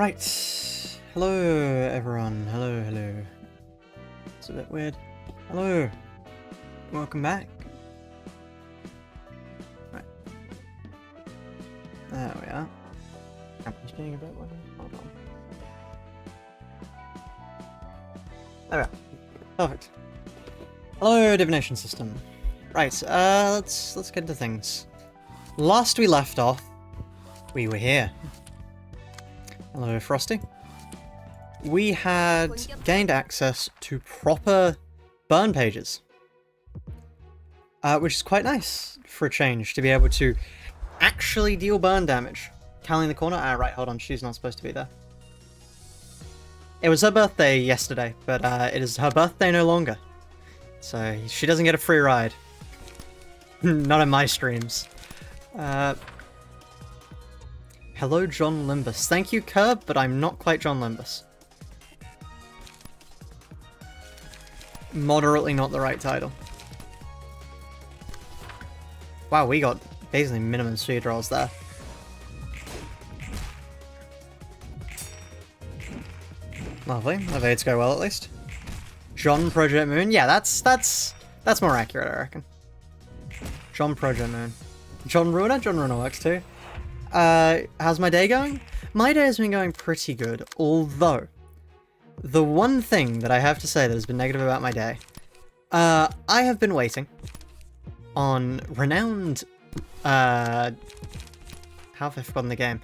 Right. Hello, everyone. Hello. It's a bit weird. Hello. Welcome back. Right. There we are. Camera's being a bit weird. Hold on. There we are. Perfect. Hello, divination system. Right. Let's get into things. Last we left off, we were here. Hello, Frosty. We had gained access to proper burn pages. Which is quite nice for a change, to be able to actually deal burn damage. Callie in the corner? Ah, right, hold on, she's not supposed to be there. It was her birthday yesterday, but it is her birthday no longer. So she doesn't get a free ride. Not in my streams. Hello, John Limbus. Thank you, Curb, but I'm not quite John Limbus. Moderately not the right title. Wow, we got basically minimum speed rolls there. Lovely. Evades go well, at least. John Project Moon. Yeah, that's more accurate, I reckon. John Project Moon. John Ruina? John Ruina works too. How's my day going? My day has been going pretty good, although the one thing that I have to say that has been negative about my day, I have been waiting on renowned, how have I forgotten the game?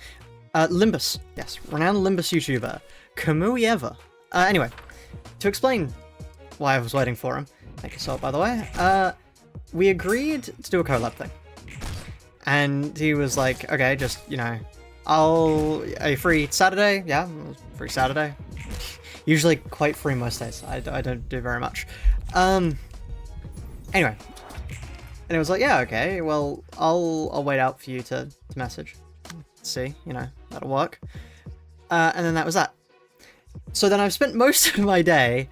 Limbus, yes, renowned Limbus YouTuber, Kamuyeva. Anyway, to explain why I was waiting for him, thank you, Salt, by the way, we agreed to do a collab thing. And he was like, okay, just, you know, are you free Saturday? Yeah, free Saturday. Usually quite free most days. I don't do very much. Anyway. And it was like, yeah, okay, well, I'll wait out for you to message. See, you know, that'll work. And then that was that. So then I've spent most of my day,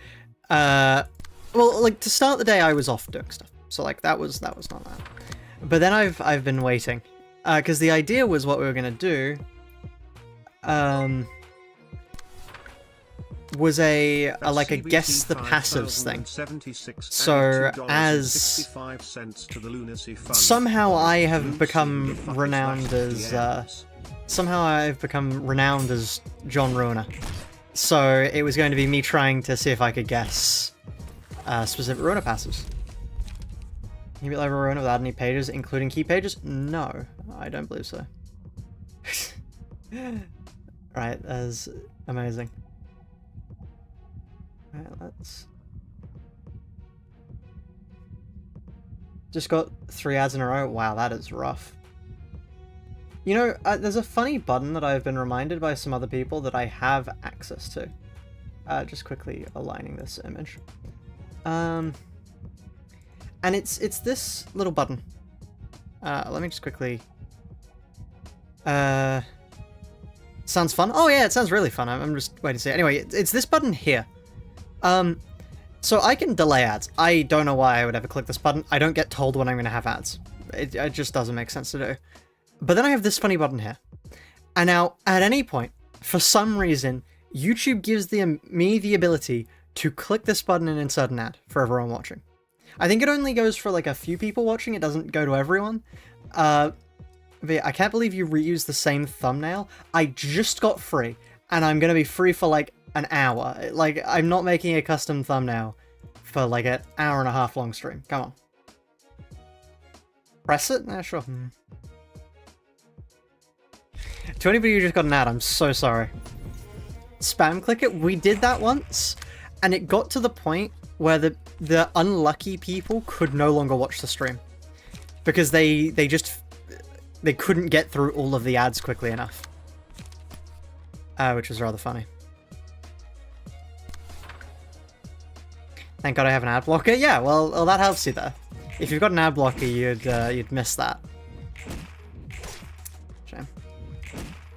well, like, to start the day, I was off doing stuff. So, like, that was not that. But then I've been waiting, because the idea was what we were gonna do, was like a guess the passives thing. So as somehow I have become renowned as John Ruina. So it was going to be me trying to see if I could guess specific Ruina passives. Can you beat level Ruina without any pages, including key pages? No, I don't believe so. Right, that's amazing. Right, let's... Just got 3 ads in a row? Wow, that is rough. You know, there's a funny button that I've been reminded by some other people that I have access to. Just quickly aligning this image. And it's this little button. Let me just quickly... sounds fun? Oh yeah, it sounds really fun. I'm just waiting to see. Anyway, it's this button here. So I can delay ads. I don't know why I would ever click this button. I don't get told when I'm going to have ads. It just doesn't make sense to do. But then I have this funny button here. And now, at any point, for some reason, YouTube gives me the ability to click this button and insert an ad for everyone watching. I think it only goes for like a few people watching, it doesn't go to everyone. But yeah, I can't believe you reuse the same thumbnail. I just got free, and I'm gonna be free for like an hour. Like, I'm not making a custom thumbnail for like an hour and a half long stream. Come on. Press it? Yeah, sure. To anybody who just got an ad, I'm so sorry. Spam click it? We did that once, and it got to the point where the unlucky people could no longer watch the stream because they couldn't get through all of the ads quickly enough, which was rather funny. Thank God I have an ad blocker. Yeah, well that helps you there. If you've got an ad blocker, you'd miss that. Shame.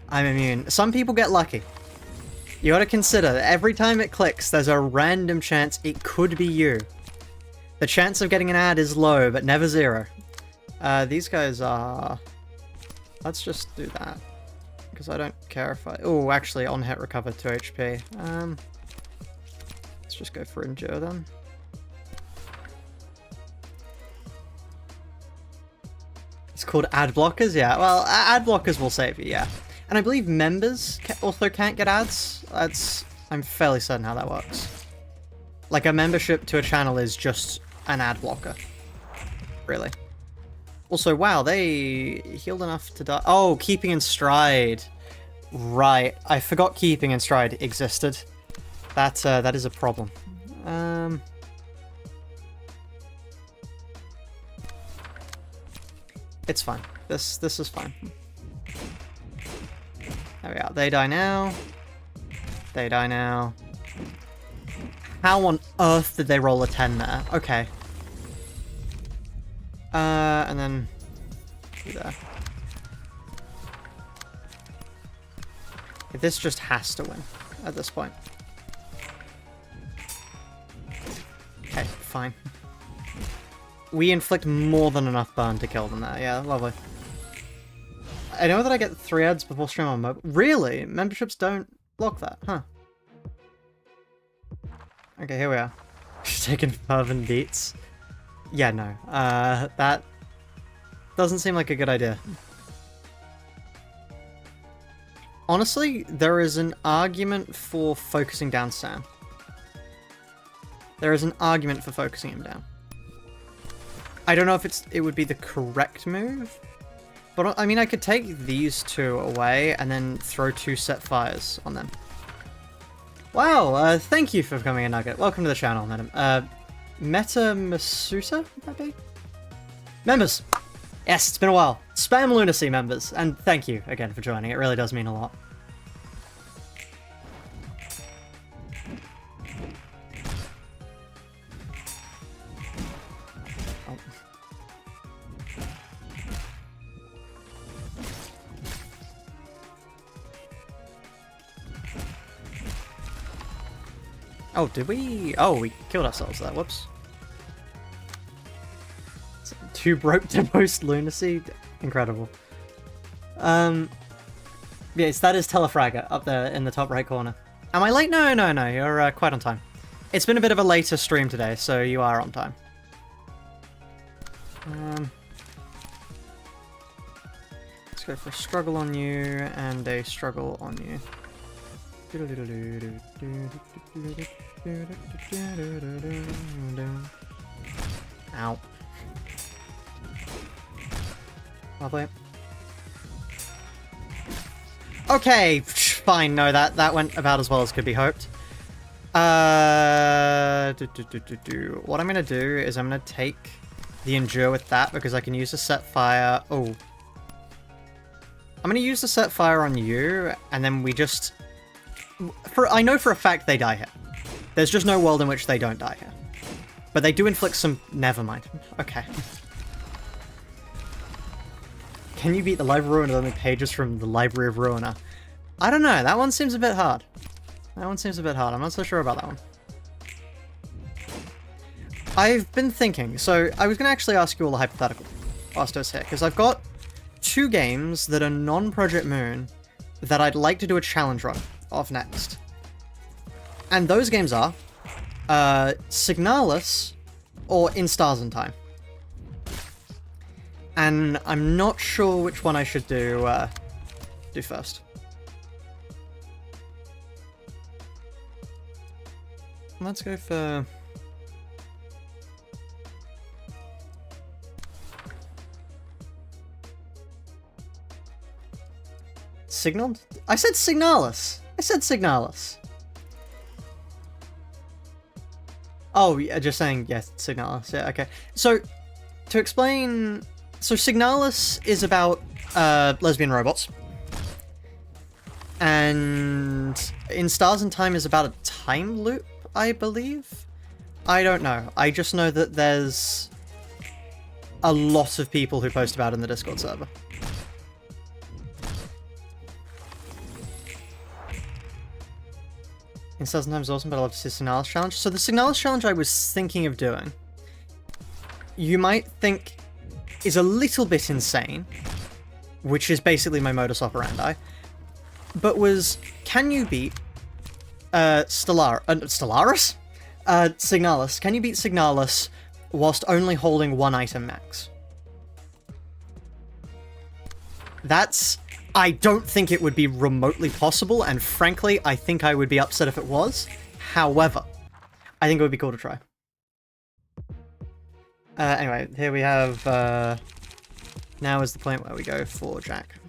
I'm immune. Some people get lucky. You gotta consider that every time it clicks, there's a random chance it could be you. The chance of getting an ad is low, but never zero. These guys are... Let's just do that. because I don't care if I... Oh, actually, on hit recover 2 HP. Let's just go for endure then. It's called ad blockers, yeah. Well, ad blockers will save you, yeah. And I believe members also can't get ads. I'm fairly certain how that works. Like, a membership to a channel is just an ad blocker. Really. Also, wow, they healed enough to die. Oh, keeping in stride. Right. I forgot keeping in stride existed. That is a problem. It's fine. This is fine. There we are. They die now. They die now. How on earth did they roll a 10 there? Okay. And then... there. This just has to win at this point. Okay, fine. We inflict more than enough burn to kill them there. Yeah, lovely. I know that I get 3 ads before stream on mobile. Really? Memberships don't block that, huh? Okay, here we are. Just taking fervent beats. Yeah, no. That doesn't seem like a good idea. Honestly, there is an argument for focusing down Sam. There is an argument for focusing him down. I don't know if it would be the correct move, but I mean, I could take these 2 away and then throw 2 set fires on them. Wow, thank you for becoming a nugget. Welcome to the channel, madam. Meta Masuta, would that be? Members! Yes, it's been a while. Spam Lunacy members, and thank you again for joining. It really does mean a lot. Oh, did we? Oh, we killed ourselves there. Whoops. 2 broke to post lunacy. Incredible. Yes, that is Telefragger up there in the top right corner. Am I late? No, no, no. You're quite on time. It's been a bit of a later stream today, so you are on time. Let's go for a struggle on you and a struggle on you. Ow. Lovely. Okay, fine. No, that went about as well as could be hoped. What I'm gonna do is I'm gonna take the endure with that because I can use the set fire. Oh, I'm gonna use the set fire on you, and then we just. I know for a fact they die here. There's just no world in which they don't die here. But they do inflict some... Never mind. Okay. Can you beat the Library of Ruina with only pages from the Library of Ruina? I don't know. That one seems a bit hard. That one seems a bit hard. I'm not so sure about that one. I've been thinking. So I was going to actually ask you all a hypothetical whilst I was here. Because I've got 2 games that are non-Project Moon that I'd like to do a challenge run of next. And those games are Signalis or In Stars and Time. And I'm not sure which one I should do first. Let's go for... Signaled? I said Signalis! I said Signalis. Oh, yeah, just saying, yes, Signalis. Yeah, okay. So, to explain... So, Signalis is about lesbian robots. And In Stars and Time is about a time loop, I believe? I don't know. I just know that there's a lot of people who post about it in the Discord server. In Stars and Time is awesome, but I love to see the Signalis challenge. So the Signalis challenge I was thinking of doing, you might think is a little bit insane, which is basically my modus operandi, but was, can you beat Stellaris? Signalis. Can you beat Signalis whilst only holding one item max? That's... I don't think it would be remotely possible, and frankly, I think I would be upset if it was. However, I think it would be cool to try. Anyway, here we have... now is the point where we go for Jack.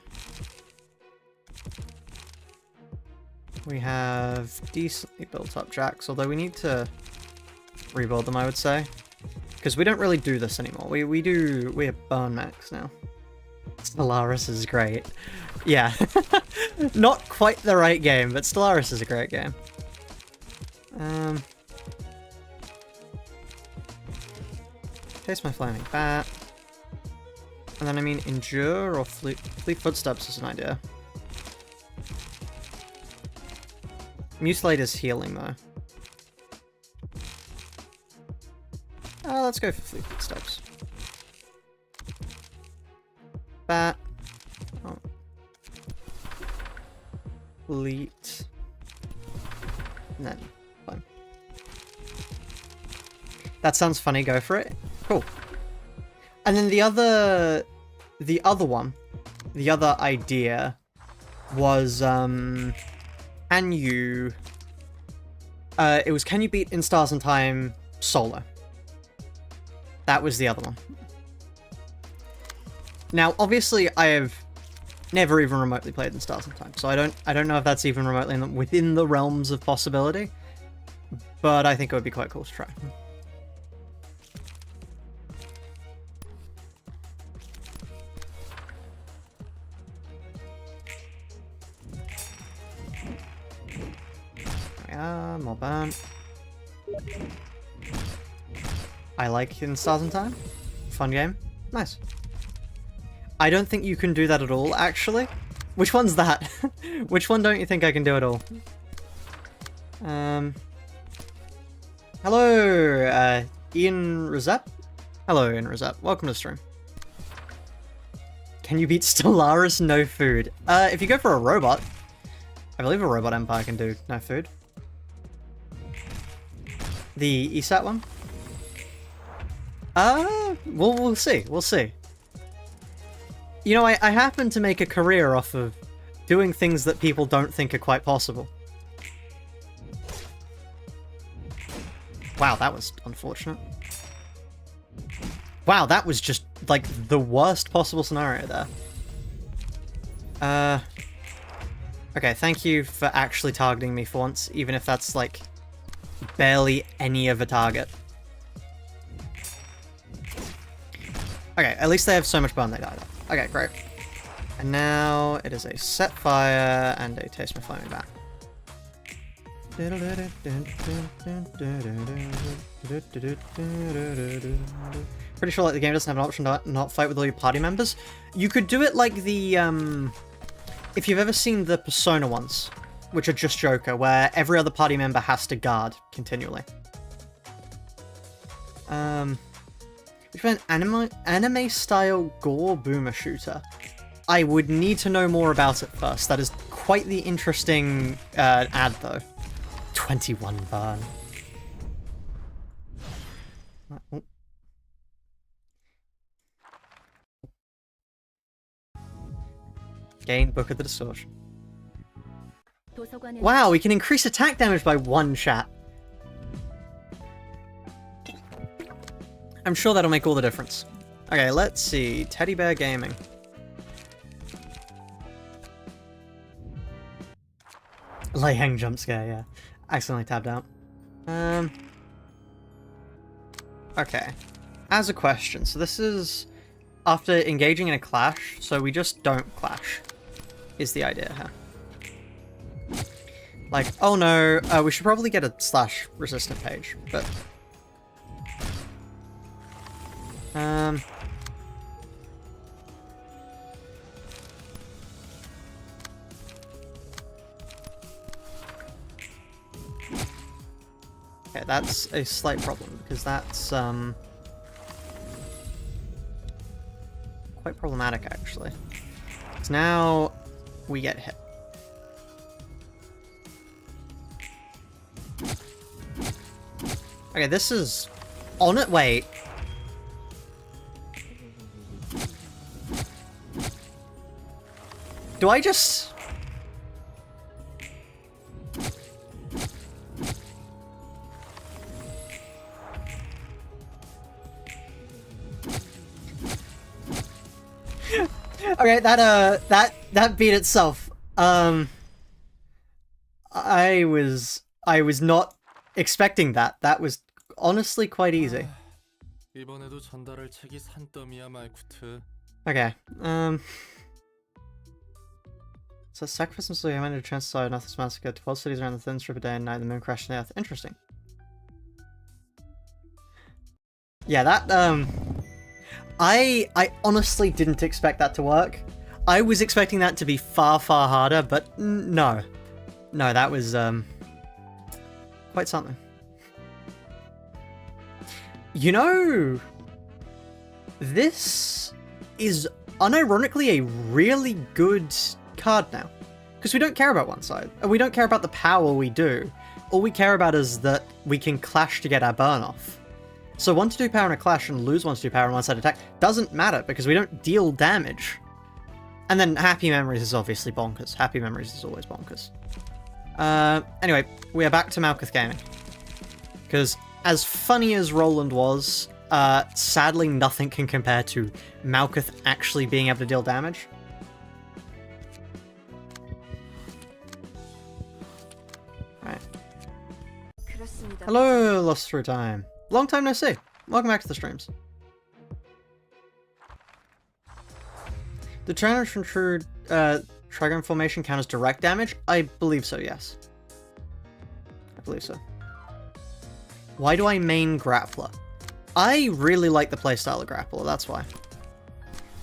We have decently built up Jacks, although we need to rebuild them, I would say. Because we don't really do this anymore. We have Burn Max now. Stellaris is great. Yeah. Not quite the right game, but Stellaris is a great game. Taste my flaming bat. And then I mean Endure or Fleet Footsteps is an idea. Mutilate is healing though. Let's go for Fleet Footsteps. Bat. Oh. Fleet. And then fine. That sounds funny, go for it. Cool. And then the other idea was, can you beat In Stars and Time solo? That was the other one. Now, obviously, I have never even remotely played In Stars and Time, so I don't know if that's even remotely within the realms of possibility, but I think it would be quite cool to try. More burn. I like In Stars and Time. Fun game. Nice. I don't think you can do that at all, actually. Which one's that? Which one don't you think I can do at all? Hello, Ian Rezep? Hello, Ian Rezep. Welcome to the stream. Can you beat Stellaris no food? If you go for a robot, I believe a robot empire can do no food. The ESAT one? We'll see. We'll see. You know, I happen to make a career off of doing things that people don't think are quite possible. Wow, that was unfortunate. Wow, that was just, like, the worst possible scenario there. Okay, thank you for actually targeting me for once, even if that's, like, barely any of a target. Okay, at least they have so much burn they died. Okay, great. And now it is a Set Fire and a Taste My Flaming Bat. Pretty sure like the game doesn't have an option to not fight with all your party members. You could do it like the if you've ever seen the Persona ones, which are just Joker, where every other party member has to guard continually. Which was an anime-style gore boomer shooter. I would need to know more about it first. That is quite the interesting ad, though. 21 burn. Oh. Gain Book of the Distortion. Wow, we can increase attack damage by 1 chat. I'm sure that'll make all the difference. Okay, let's see. Teddy Bear Gaming. Lei Heng jump scare, yeah. Accidentally tabbed out. Okay. As a question, so this is after engaging in a clash, so we just don't clash, is the idea here. Like, oh no, we should probably get a slash resistant page, but... Okay, that's a slight problem, because that's, quite problematic, actually. Because now we get hit. Okay, this is on it. Wait. Do I just... Okay, that beat itself. I was not expecting that. That was honestly quite easy. Okay. So sacrifice and I managed to translate Nothing's Massacre to 12 cities around the thin strip of day and night, the moon crashed on the earth. Interesting. Yeah, that, I honestly didn't expect that to work. I was expecting that to be far, far harder, but no. No, that was, quite something. You know, this is unironically a really good card now. Because we don't care about one side. We don't care about the power we do. All we care about is that we can clash to get our burn off. So 1-2 power in a clash and lose 1-2 power in one-side attack doesn't matter because we don't deal damage. And then Happy Memories is obviously bonkers. Happy Memories is always bonkers. Anyway, we are back to Malkuth Gaming. Because as funny as Roland was, sadly nothing can compare to Malkuth actually being able to deal damage. Right. Hello, Lost Through Time. Long time no see. Welcome back to the streams. The challenge from true Trigon formation count as direct damage? I believe so, yes. I believe so. Why do I main Grappler? I really like the playstyle of Grappler, that's why.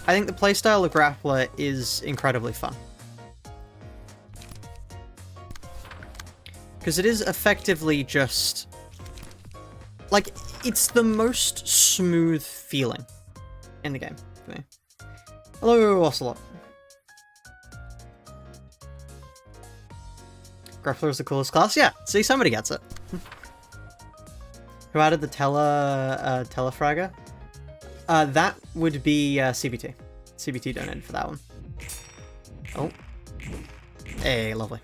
I think the playstyle of Grappler is incredibly fun. Because it is effectively just... like, it's the most smooth feeling in the game for me. Hello, Ocelot. Grappler is the coolest class? Yeah, see, somebody gets it. Who added the Telefragger? That would be CBT. CBT donated for that one. Oh. Hey, lovely.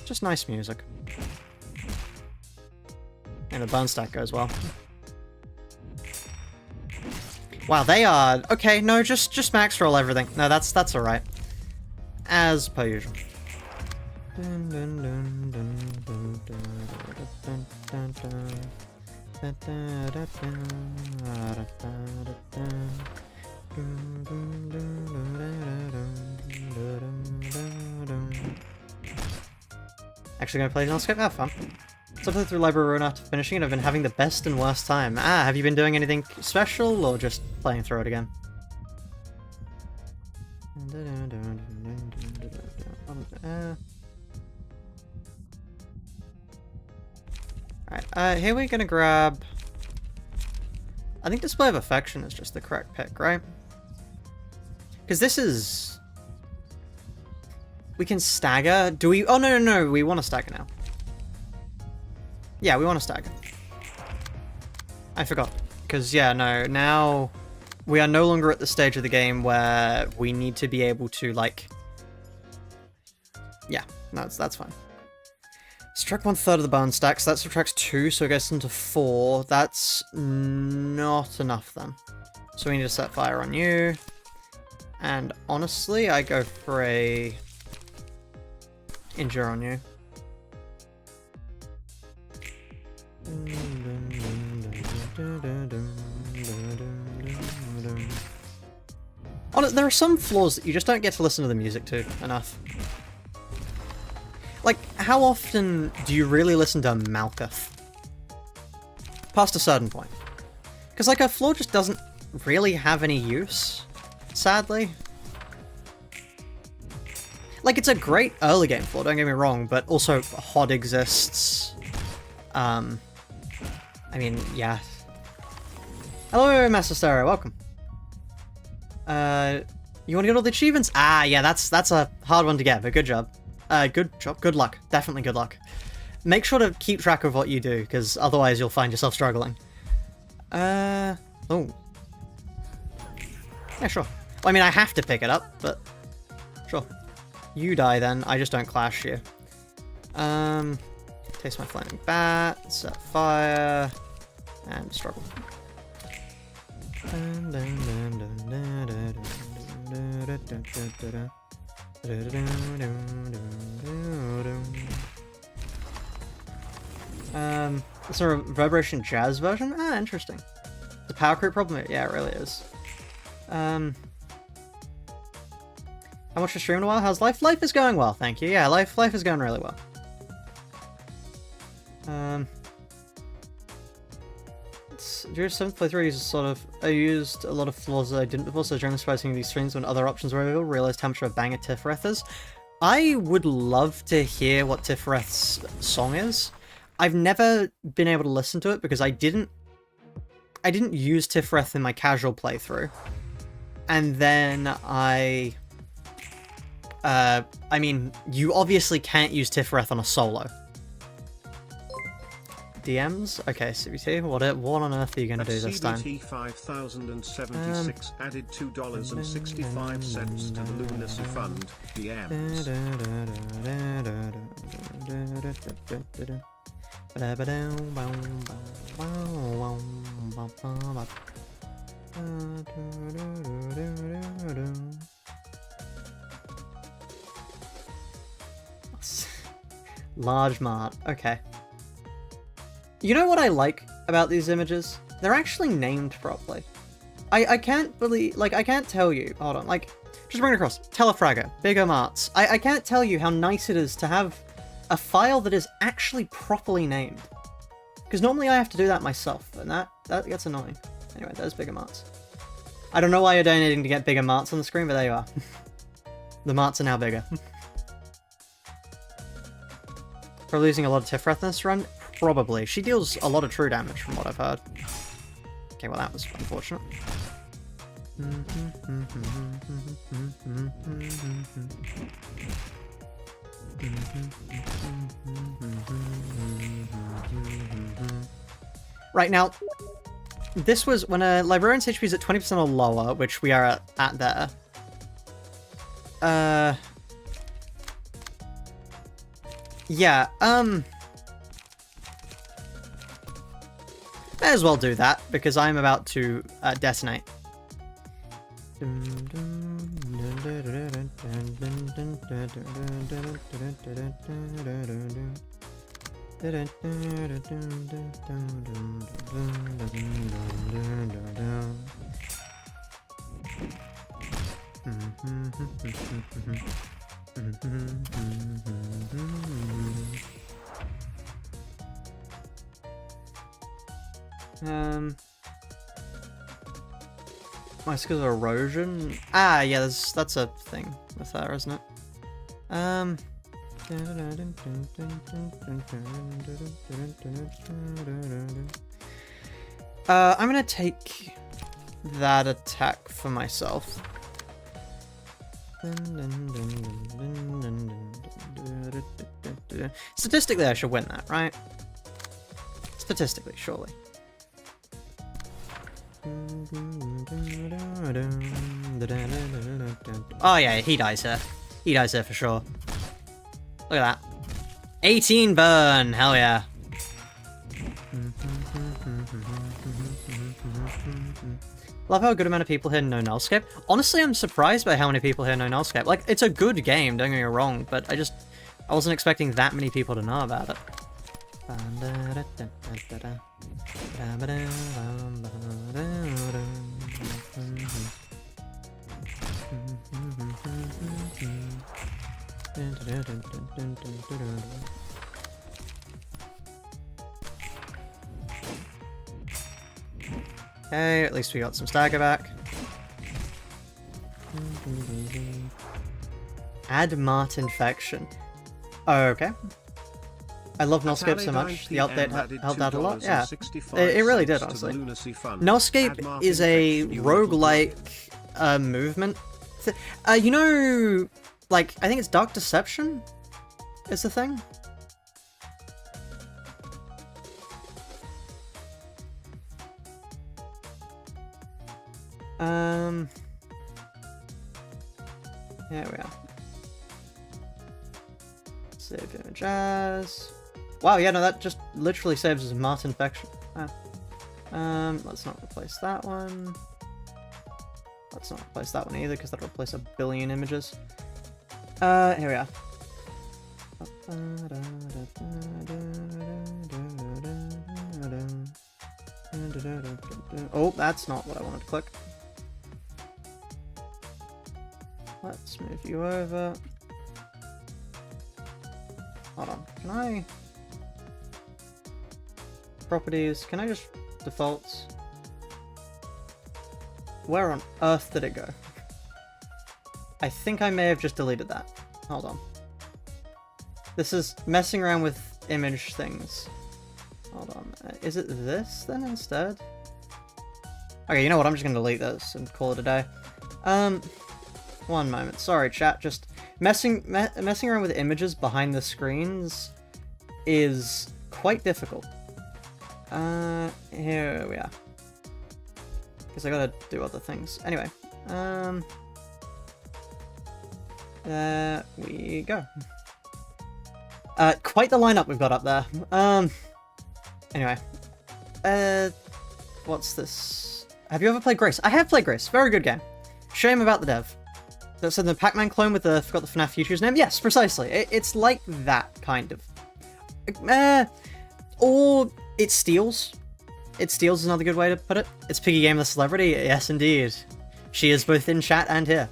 Just nice music. And the burn stack goes well. Wow, they are... okay, no, just max roll everything. No, that's alright. As per usual. Actually gonna play Nonscape? Have fun. Something through Library Ruina after finishing it, I've been having the best and worst time. Ah, have you been doing anything special, or just playing through it again? Alright, here we're gonna grab... I think Display of Affection is just the correct pick, right? Because this is... we can stagger. Do we... oh, no, we want to stagger now. Yeah, we want to stagger. I forgot. Because, yeah, no, now we are no longer at the stage of the game where we need to be able to, like... yeah, no, that's fine. Subtract 1/3 of the burn stack, so that subtracts 2, so it goes into 4. That's not enough then. So we need to set fire on you. And honestly, I go for a... injure on you. Honestly, there are some floors that you just don't get to listen to the music to enough. Like, how often do you really listen to Malkuth? Past a certain point. Because, like, a floor just doesn't really have any use, sadly. Like, it's a great early game floor, don't get me wrong, but also HOD exists. I mean, yeah. Hello, Master Stereo, welcome. You want to get all the achievements? Ah, yeah, that's a hard one to get, but good job. Good luck. Definitely good luck. Make sure to keep track of what you do, because otherwise you'll find yourself struggling. Oh. Yeah, sure. Well, I mean, I have to pick it up, but sure. You die then, I just don't clash you. Taste my flaming bat, set fire, and struggle. It's a reverberation jazz version? Ah, interesting. The power creep problem? Yeah, it really is. How much you streamed in a while? How's life? Life is going well, thank you. Yeah, life is going really well. During 7th playthrough, I used a lot of flaws that I didn't before, so during spicing these streams when other options were available, realized how much of a banger Tifreth is. I would love to hear what Tifreth's song is. I've never been able to listen to it because I didn't use Tifreth in my casual playthrough. And then I mean, you obviously can't use Tifreth on a solo. DMs? Okay, CBT, what on earth are you going to do this time? CBT 5076 added $2.65 to the Lunacy Fund. DMs. Large mart, okay. You know what I like about these images? They're actually named properly. I can't believe, like, I can't tell you, hold on, like, just bring it across, Telefragger, Bigger Marts. I can't tell you how nice it is to have a file that is actually properly named. Because normally I have to do that myself, and that gets annoying. Anyway, there's Bigger Marts. I don't know why you're donating to get Bigger Marts on the screen, but there you are. The Marts are now bigger. Probably losing a lot of Tifreth in this run? Probably. She deals a lot of true damage from what I've heard. Okay, well that was unfortunate. Right, now, this was when a librarian's HP is at 20% or lower, which we are at there. Yeah, may as well do that, because I'm about to detonate. My skills of erosion? Ah, yeah, that's a thing with her, isn't it? I'm gonna take that attack for myself. Statistically, I should win that, right? Statistically, surely. Oh yeah, he dies here. He dies here for sure. Look at that. 18 burn! Hell yeah. Love how a good amount of people here know Nullscape. Honestly, I'm surprised by how many people here know Nullscape. Like, it's a good game, don't get me wrong, but I wasn't expecting that many people to know about it. Okay, at least we got some stagger back. Add Mart infection. Oh, okay. I love Nullscape so much. The update helped out a lot. Yeah, it really did, honestly. Nullscape is a roguelike movement. You know, like, I think it's Dark Deception is the thing. Here we are. Save image as. Wow, yeah, no, that just literally saves as Mart infection. Ah. Let's not replace that one. Let's not replace that one either, because that'll replace a billion images. Here we are. Oh, that's not what I wanted to click. Let's move you over. Hold on, can I... Properties, can I just... Defaults? Where on earth did it go? I think I may have just deleted that. Hold on. This is messing around with image things. Hold on. Is it this then instead? Okay, you know what? I'm just gonna delete this and call it a day. One moment. Sorry, chat. Just messing around with images behind the screens is quite difficult. Here we are. Because I gotta do other things. Anyway, there we go. Quite the lineup we've got up there. Anyway, what's this? Have you ever played Grace? I have played Grace. Very good game. Shame about the dev. That's in the Pac-Man clone with the, forgot the FNAF Future's name? Yes, precisely. It's like that, kind of. Or it steals. It steals is another good way to put it. It's Piggy Game the Celebrity. Yes, indeed. She is both in chat and here.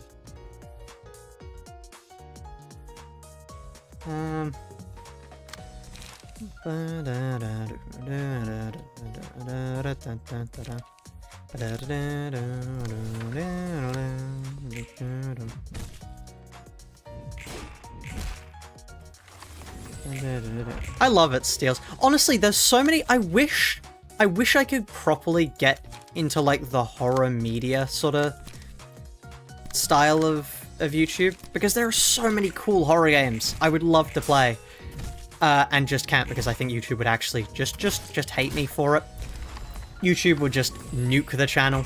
I love it, steals. Honestly, there's so many. I wish I could properly get into like the horror media sort of style of YouTube, because there are so many cool horror games I would love to play, and just can't, because I think YouTube would actually just hate me for it. YouTube would just nuke the channel.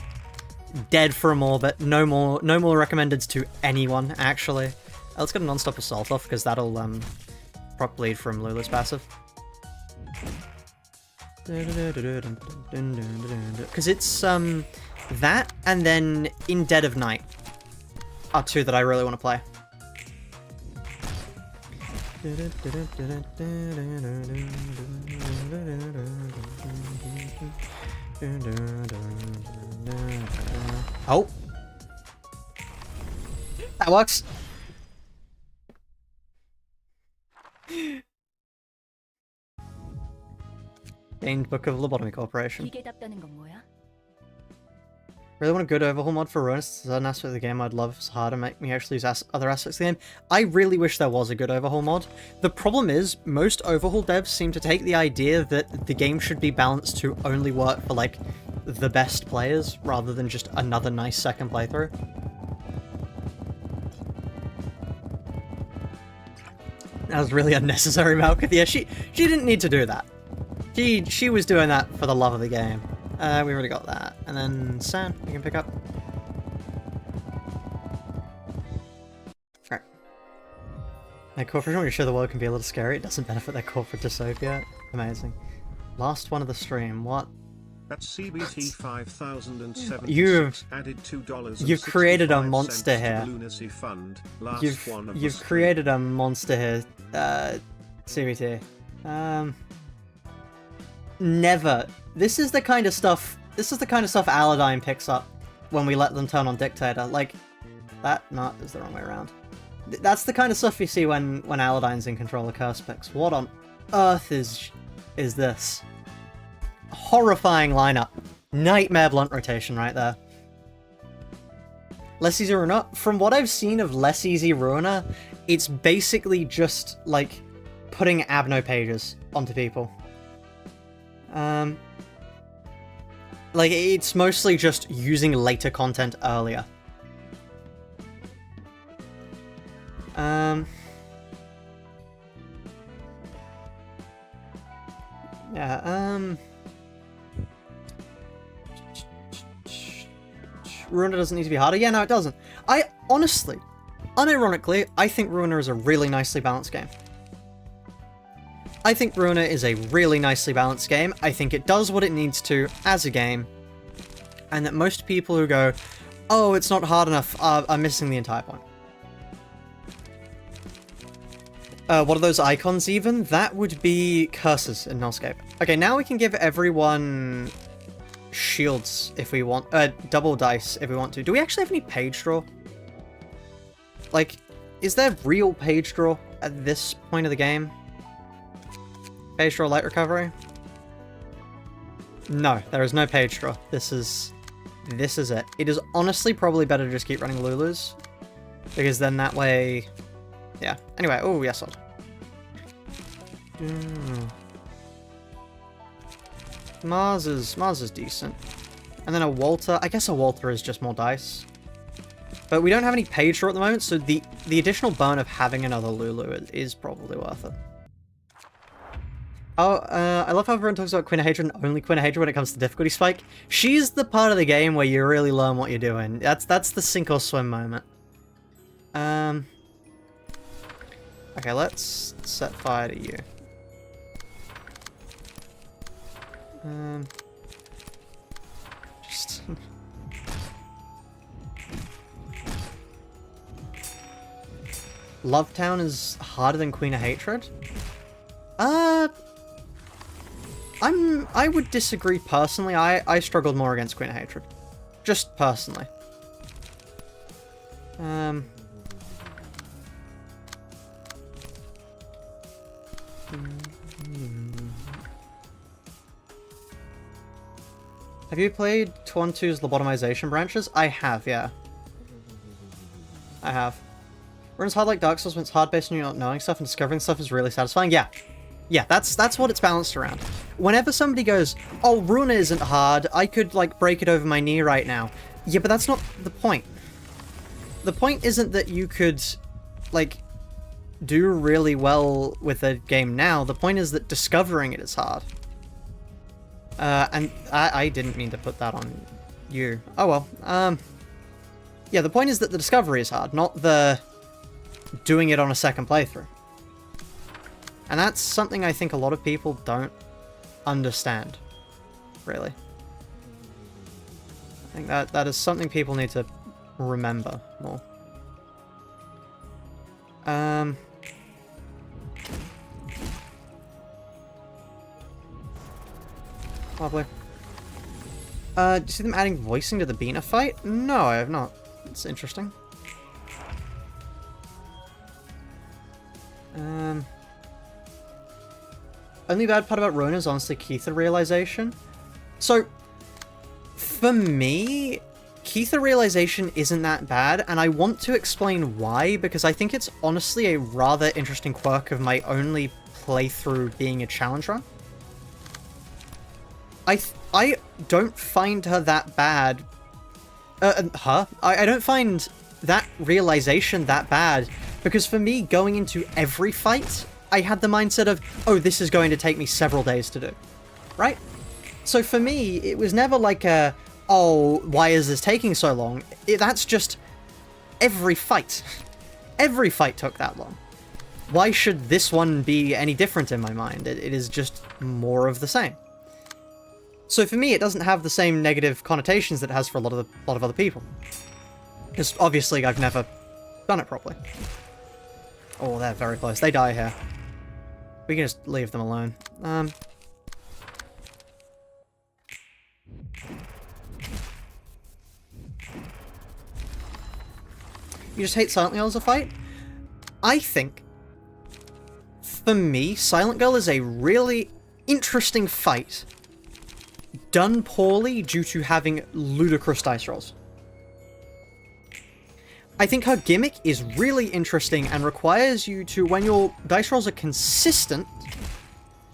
Dead for a more, but no more recommendeds to anyone, actually. Let's get a non-stop assault off, because that'll prop bleed from Lula's passive. Because it's that, and then In Dead of Night are two that I really want to play. Oh, that works. Gained Book of Lobotomy Corporation. Really want a good overhaul mod for Ruina. It's an aspect of the game I'd love. It's hard to make me actually use other aspects of the game. I really wish there was a good overhaul mod. The problem is, most overhaul devs seem to take the idea that the game should be balanced to only work for, like, the best players, rather than just another nice second playthrough. That was really unnecessary, Malkith. Yeah, she didn't need to do that. She was doing that for the love of the game. We already got that. And then San, you can pick up. Right. My corporate, when you show the world can be a little scary, it doesn't benefit their corporate dystopia. Amazing. Last one of the stream. What? That's CBT 5076 added $2. You've created a monster here. Lunacy Fund. Last You've created a monster here, CBT. Never. This is the kind of stuff Aladdin picks up when we let them turn on Dictator. Like, that is the wrong way around. That's the kind of stuff you see when Aladdin's in control of curse picks. What on earth is this? Horrifying lineup. Nightmare blunt rotation right there. Less Easy Ruina. From what I've seen of Less Easy Ruina, it's basically just, like, putting Abno pages onto people. Like, it's mostly just using later content earlier. Ruina doesn't need to be harder. Yeah, no, it doesn't. I honestly, unironically, I think Ruina is a really nicely balanced game. I think Ruina is a really nicely balanced game. I think it does what it needs to as a game. And that most people who go, oh, it's not hard enough, are missing the entire point. What are those icons even? That would be curses in Nullscape. Okay, now we can give everyone shields if we want, double dice if we want to. Do we actually have any page draw? Like, is there real page draw at this point of the game? Page draw light recovery? No, there is no page draw. This is it. It is honestly probably better to just keep running Lulus, because then that way, yeah. Anyway, oh yes, Mars is decent, and then a Walter. I guess a Walter is just more dice, but we don't have any page draw at the moment, so the additional burn of having another Lulu is probably worth it. Oh, I love how everyone talks about Queen of Hatred and only Queen of Hatred when it comes to difficulty spike. She's the part of the game where you really learn what you're doing. That's the sink or swim moment. Okay, let's set fire to you. Just... Lovetown is harder than Queen of Hatred? I would disagree personally. I struggled more against Queen of Hatred. Just personally. Have you played Tuan2's lobotomization branches? I have, yeah. I have. Ruina's hard like Dark Souls when it's hard based on you not knowing stuff, and discovering stuff is really satisfying. Yeah. Yeah, that's what it's balanced around. Whenever somebody goes, oh, Ruina isn't hard, I could, like, break it over my knee right now. Yeah, but that's not the point. The point isn't that you could, like, do really well with a game now. The point is that discovering it is hard. And I didn't mean to put that on you. Oh well. Yeah, the point is that the discovery is hard, not the doing it on a second playthrough. And that's something I think a lot of people don't understand, really. I think that is something people need to remember more. Lovely. Do you see them adding voicing to the Bina fight? No, I have not. It's interesting. Only bad part about Ruina is honestly Keitha realization. So, for me, Keitha realization isn't that bad, and I want to explain why, because I think it's honestly a rather interesting quirk of my only playthrough being a challenge run. I don't find her that bad. I don't find that realization that bad, because for me, going into every fight, I had the mindset of, oh, this is going to take me several days to do, right? So for me, it was never like a, oh, why is this taking so long? That's just every fight. Every fight took that long. Why should this one be any different in my mind? It is just more of the same. So for me, it doesn't have the same negative connotations that it has for a lot of other people. Because obviously, I've never done it properly. Oh, they're very close. They die here. We can just leave them alone. You just hate Silently all as a fight? I think, for me, Silent Girl is a really interesting fight, done poorly due to having ludicrous dice rolls. I think her gimmick is really interesting and requires you to, when your dice rolls are consistent,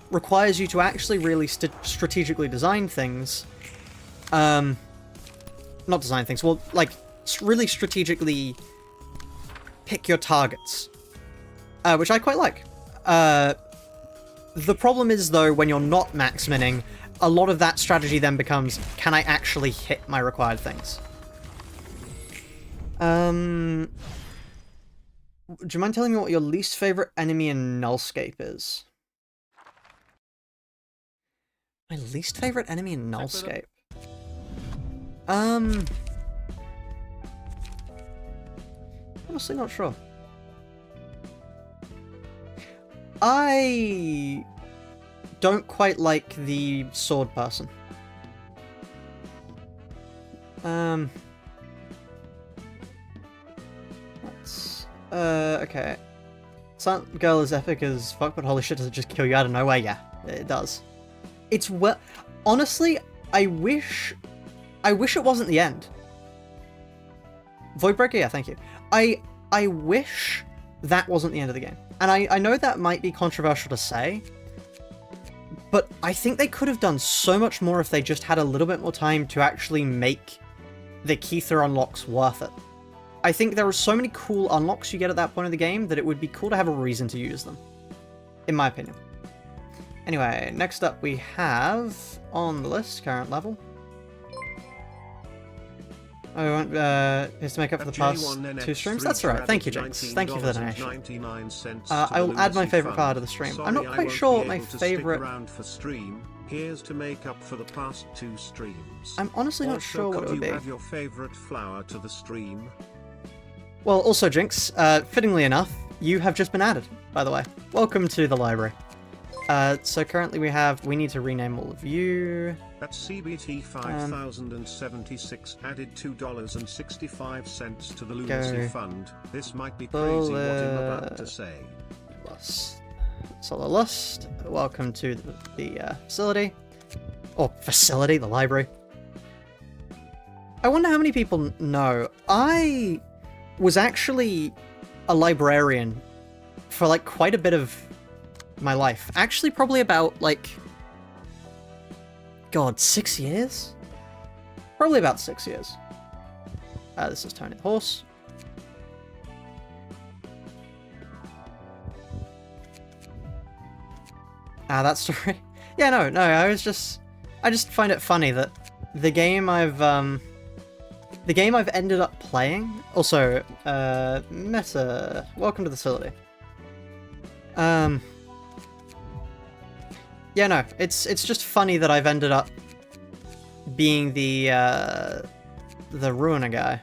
requires you to actually really strategically design things. Not design things, well, like, really strategically pick your targets. Which I quite like. The problem is, though, when you're not max-minning, a lot of that strategy then becomes, can I actually hit my required things? Do you mind telling me what your least favorite enemy in Nullscape is? My least favorite enemy in Nullscape? Honestly not sure. I don't quite like the sword person. Okay. Silent Girl is epic as fuck, but holy shit, does it just kill you out of nowhere? Yeah, it does. It's well... Honestly, I wish it wasn't the end. Voidbreaker? Yeah, thank you. I wish that wasn't the end of the game. And I know that might be controversial to say, but I think they could have done so much more if they just had a little bit more time to actually make the Keitha unlocks worth it. I think there are so many cool unlocks you get at that point of the game that it would be cool to have a reason to use them, in my opinion. Anyway, next up we have, on the list, current level. Oh, we want is to make up for the past 2 streams? That's alright, thank you, Jinx. Thank you for the donation. I will add my favourite part of the stream. I'm not quite sure what my favourite... Here's to make up for the past 2 streams. I'm honestly not sure what it would be. Could you add your favourite flower to the stream? Well, also, Jinx, fittingly enough, you have just been added, by the way. Welcome to the library. So currently we need to rename all of you. That's CBT 5076 added $2.65 to the lunacy fund. This might be crazy what I'm about to say. Solar Lust, welcome to the facility. Or facility, the library. I wonder how many people know. I was actually a librarian for like quite a bit of my life. Actually, probably about like, God, 6 years? Probably about 6 years. This is Tony the Horse. That story. Yeah, no, I just find it funny that the game I've ended up playing. Also, Meta, welcome to the facility. Yeah, no, it's just funny that I've ended up being the Ruina guy.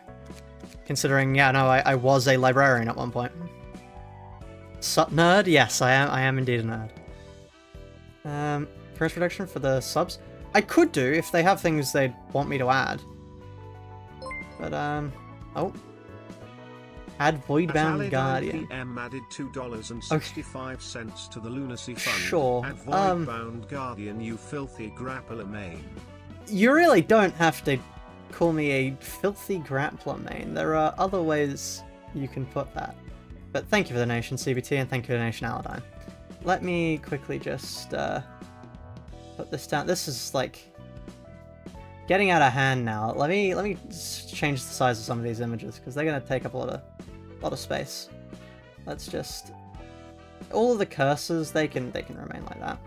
Considering, yeah, no, I was a librarian at one point. Sup, nerd? Yes, I am indeed a nerd. Price reduction for the subs? I could do if they have things they'd want me to add. But, oh. Add Voidbound Guardian. Added $2.65 to the lunacy fund. Sure. Add Voidbound Guardian, you filthy grappler main. You really don't have to call me a filthy grappler main. There are other ways you can put that. But thank you for the donation, CBT, and thank you for the donation, Aladine. Let me quickly just put this down. This is like getting out of hand now. Let me change the size of some of these images because they're gonna take up a lot of space. Let's just all of the cursors they can remain like that.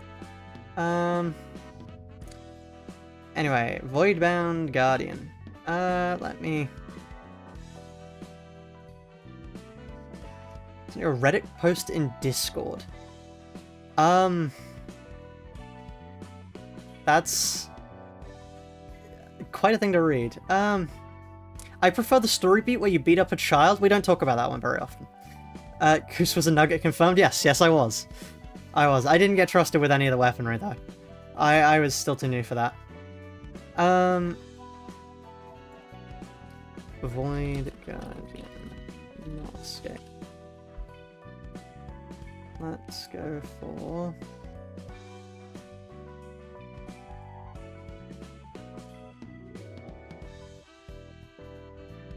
Anyway, Voidbound Guardian. Let me. A Reddit post in Discord. That's quite a thing to read. I prefer the story beat where you beat up a child. We don't talk about that one very often. Goose was a nugget confirmed? Yes, I was. I didn't get trusted with any of the weaponry though. I was still too new for that. Void Guardian. No escape. Let's go for...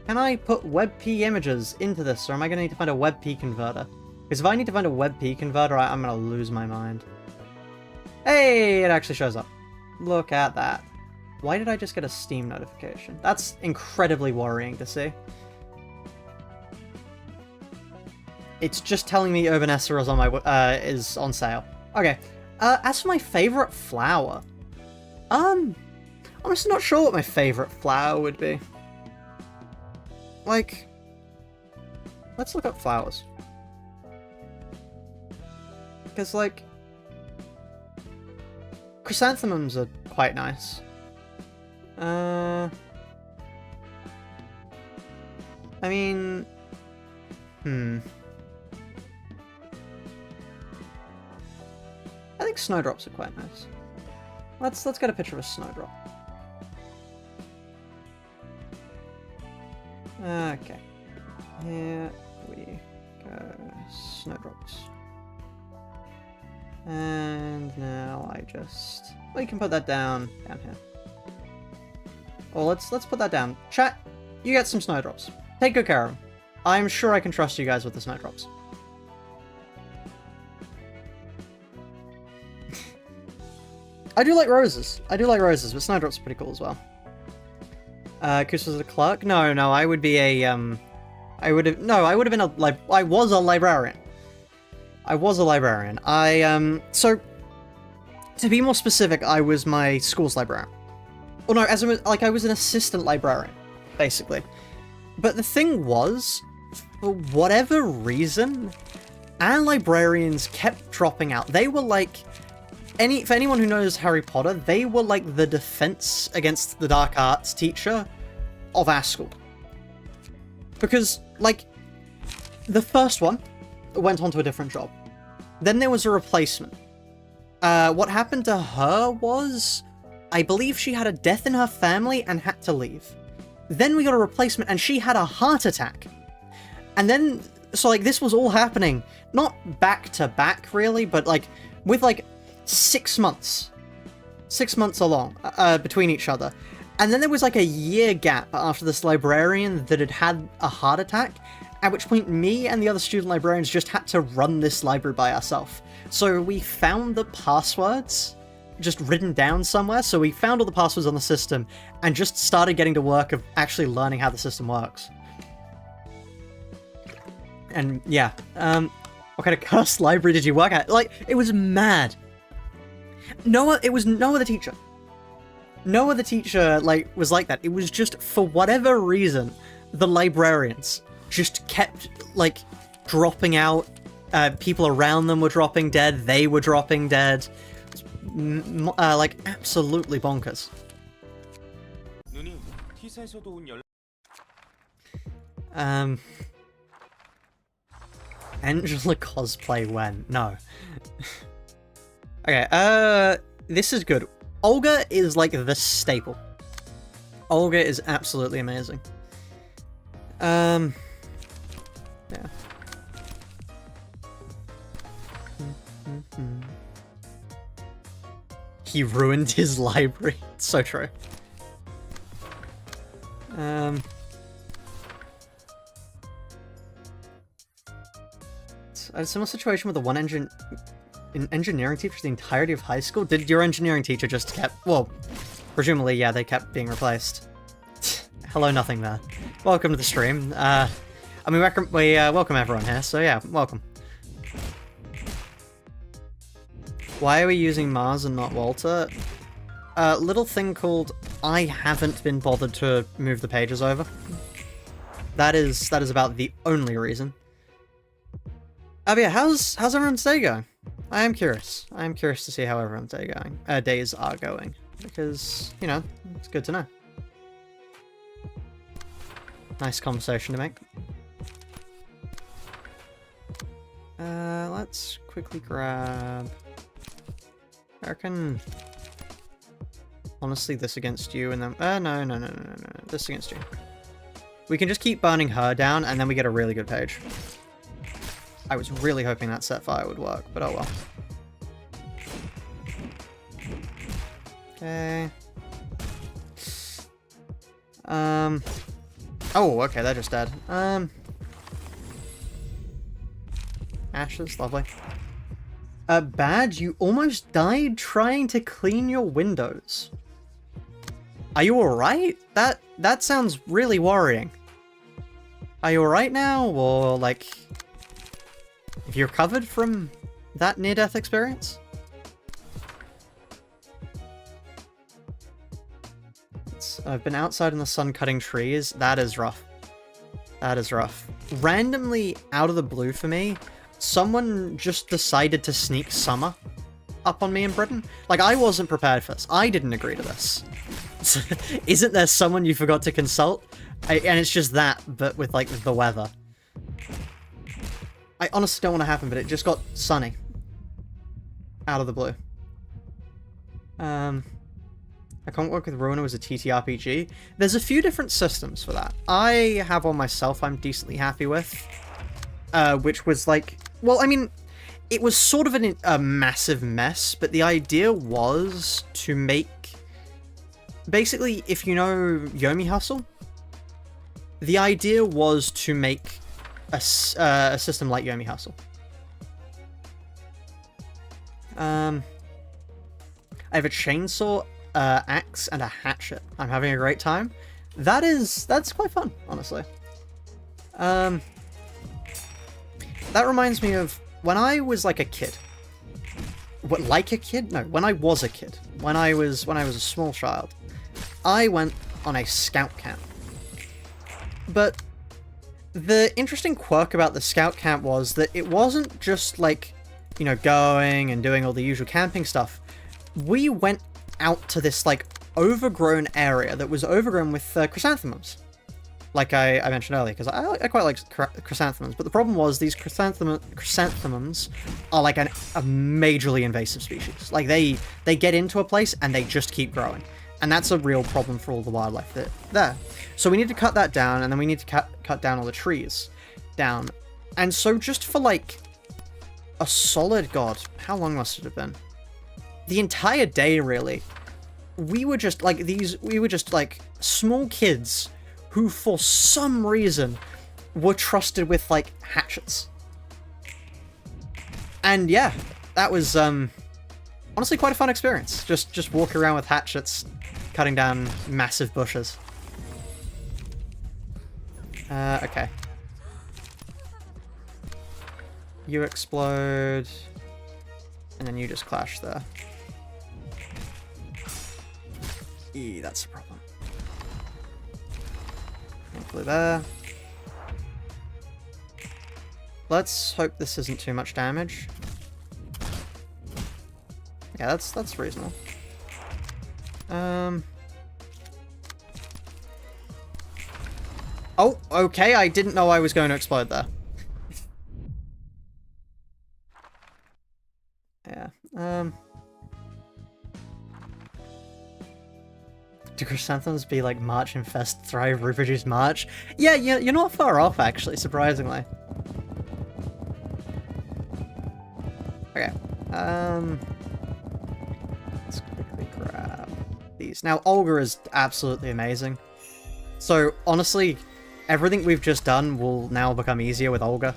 Can I put WebP images into this, or am I going to need to find a WebP converter? Because if I need to find a WebP converter, I'm going to lose my mind. Hey, it actually shows up. Look at that. Why did I just get a Steam notification? That's incredibly worrying to see. It's just telling me Urban Esser is on my is on sale. Okay. As for my favorite flower, I'm honestly not sure what my favorite flower would be. Like, let's look up flowers. Because, like, chrysanthemums are quite nice. I mean, I think snowdrops are quite nice. Let's get a picture of a snowdrop. Okay. Here we go. Snowdrops. And now I just... Well, you can put that down here. Well, let's put that down. Chat, you get some snowdrops. Take good care of them. I'm sure I can trust you guys with the snowdrops. I do like roses. I do like roses, but snowdrops are pretty cool as well. Kus was a clerk? No, I would be a, I would have been a, I was a librarian. So, to be more specific, I was my school's librarian. Well, no, I was an assistant librarian, basically. But the thing was, for whatever reason, our librarians kept dropping out. They were like, for anyone who knows Harry Potter, they were like the defense against the dark arts teacher of our school. Because, like, the first one went on to a different job. Then there was a replacement. What happened to her was, I believe she had a death in her family and had to leave. Then we got a replacement and she had a heart attack. And then, so like this was all happening, not back to back really, but like with like 6 months. 6 months along, between each other. And then there was like a year gap after this librarian that had had a heart attack, at which point me and the other student librarians just had to run this library by ourselves. So we found the passwords just written down somewhere, so we found all the passwords on the system and just started getting to work of actually learning how the system works. And yeah, what kind of cursed library did you work at? Like, it was mad. It was no other teacher. No other teacher, like, was like that. It was just, for whatever reason, the librarians just kept, like, dropping out. People around them were dropping dead. They were dropping dead. Like, absolutely bonkers. Angela cosplay when? No. Okay, this is good. Olga is like the staple. Olga is absolutely amazing. Yeah. He ruined his library. It's so true. A similar situation with the one engineering teacher for the entirety of high school. Did your engineering teacher just kept... Well, presumably, yeah, they kept being replaced. Hello, nothing there. Welcome to the stream. I mean, we welcome everyone here, so yeah, welcome. Why are we using Mars and not Walter? Little thing called I haven't been bothered to move the pages over. That is about the only reason. But yeah, how's everyone's day going? I am curious. I am curious to see how everyone's days are going. Because, you know, it's good to know. Nice conversation to make. Let's quickly grab... I reckon... Honestly, this against you, and then... No. This against you. We can just keep burning her down, and then we get a really good page. I was really hoping that set fire would work, but oh well. Okay. Oh, okay, they're just dead. Ashes, lovely. Badge, you almost died trying to clean your windows. Are you alright? That sounds really worrying. Are you alright now, or, like... have you recovered from that near-death experience? I've been outside in the sun cutting trees. That is rough. That is rough. Randomly, out of the blue for me, someone just decided to sneak summer up on me in Britain. Like, I wasn't prepared for this. I didn't agree to this. Isn't there someone you forgot to consult? And it's just that, but with, like, the weather. I honestly don't want to happen, but it just got sunny. Out of the blue. I can't work with Ruina as a TTRPG. There's a few different systems for that. I have one myself I'm decently happy with. Which was like... well, I mean, it was sort of a massive mess, but the idea was to make... basically, if you know Yomi Hustle, the idea was to make a system like Yomi Hustle. I have a chainsaw, axe, and a hatchet. I'm having a great time. That's quite fun, honestly. That reminds me of when I was like a kid. What, like a kid? No, when I was a kid. When I was a small child. I went on a scout camp. But the interesting quirk about the scout camp was that it wasn't just like, you know, going and doing all the usual camping stuff. We went out to this, like, overgrown area that was overgrown with chrysanthemums. Like I mentioned earlier, because I quite like chrysanthemums, but the problem was these chrysanthemums are like a majorly invasive species. Like, they get into a place and they just keep growing. And that's a real problem for all the wildlife there. So we need to cut that down, and then we need to cut down all the trees down. And so just for, like, a solid, god, how long must it have been? The entire day, really. We were just like small kids who for some reason were trusted with, like, hatchets. And yeah, that was honestly quite a fun experience. Just walking around with hatchets, cutting down massive bushes. Okay. You explode, and then you just clash there. That's a problem. Hopefully there. Let's hope this isn't too much damage. Yeah, that's reasonable. Oh, okay, I didn't know I was going to explode there. Yeah, do chrysanthemums be like March, infest, thrive, reproduce, March? Yeah, you're not far off, actually, surprisingly. Okay, let's quickly grab these. Now, Olga is absolutely amazing. So, honestly, everything we've just done will now become easier with Olga.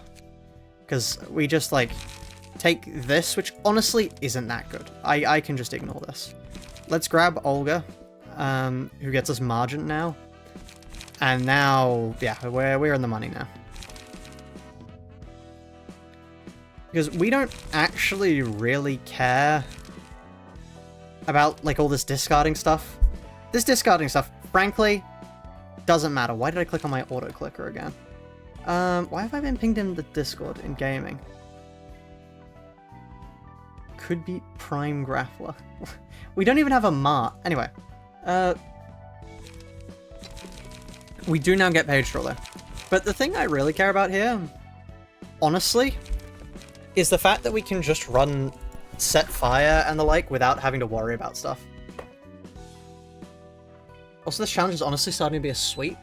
Because we just, like, take this, which honestly isn't that good. I can just ignore this. Let's grab Olga, who gets us Margent now. And now, yeah, we're in the money now. Because we don't actually really care about, like, all this discarding stuff. This discarding stuff, frankly, doesn't matter. Why did I click on my auto-clicker again? Why have I been pinged in the Discord in gaming? Could be Prime Grappler. We don't even have a Mart. Anyway. We do now get page draw though. But the thing I really care about here, honestly, is the fact that we can just run set fire and the like without having to worry about stuff. Also, this challenge is honestly starting to be a sweep.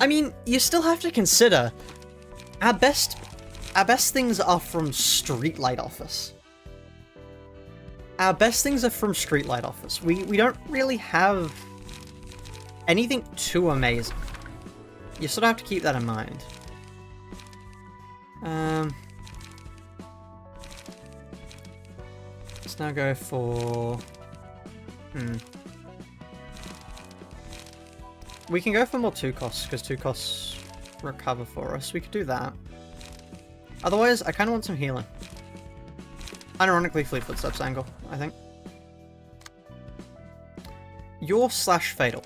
I mean, you still have to consider our best Our best things are from Streetlight Office. Our best things are from Streetlight Office. We don't really have anything too amazing. You sort of have to keep that in mind. Let's now go for... We can go for more 2 costs, because 2 costs recover for us. We could do that. Otherwise, I kind of want some healing. Unironically, Fleet Footsteps angle, I think. Your slash Fatal.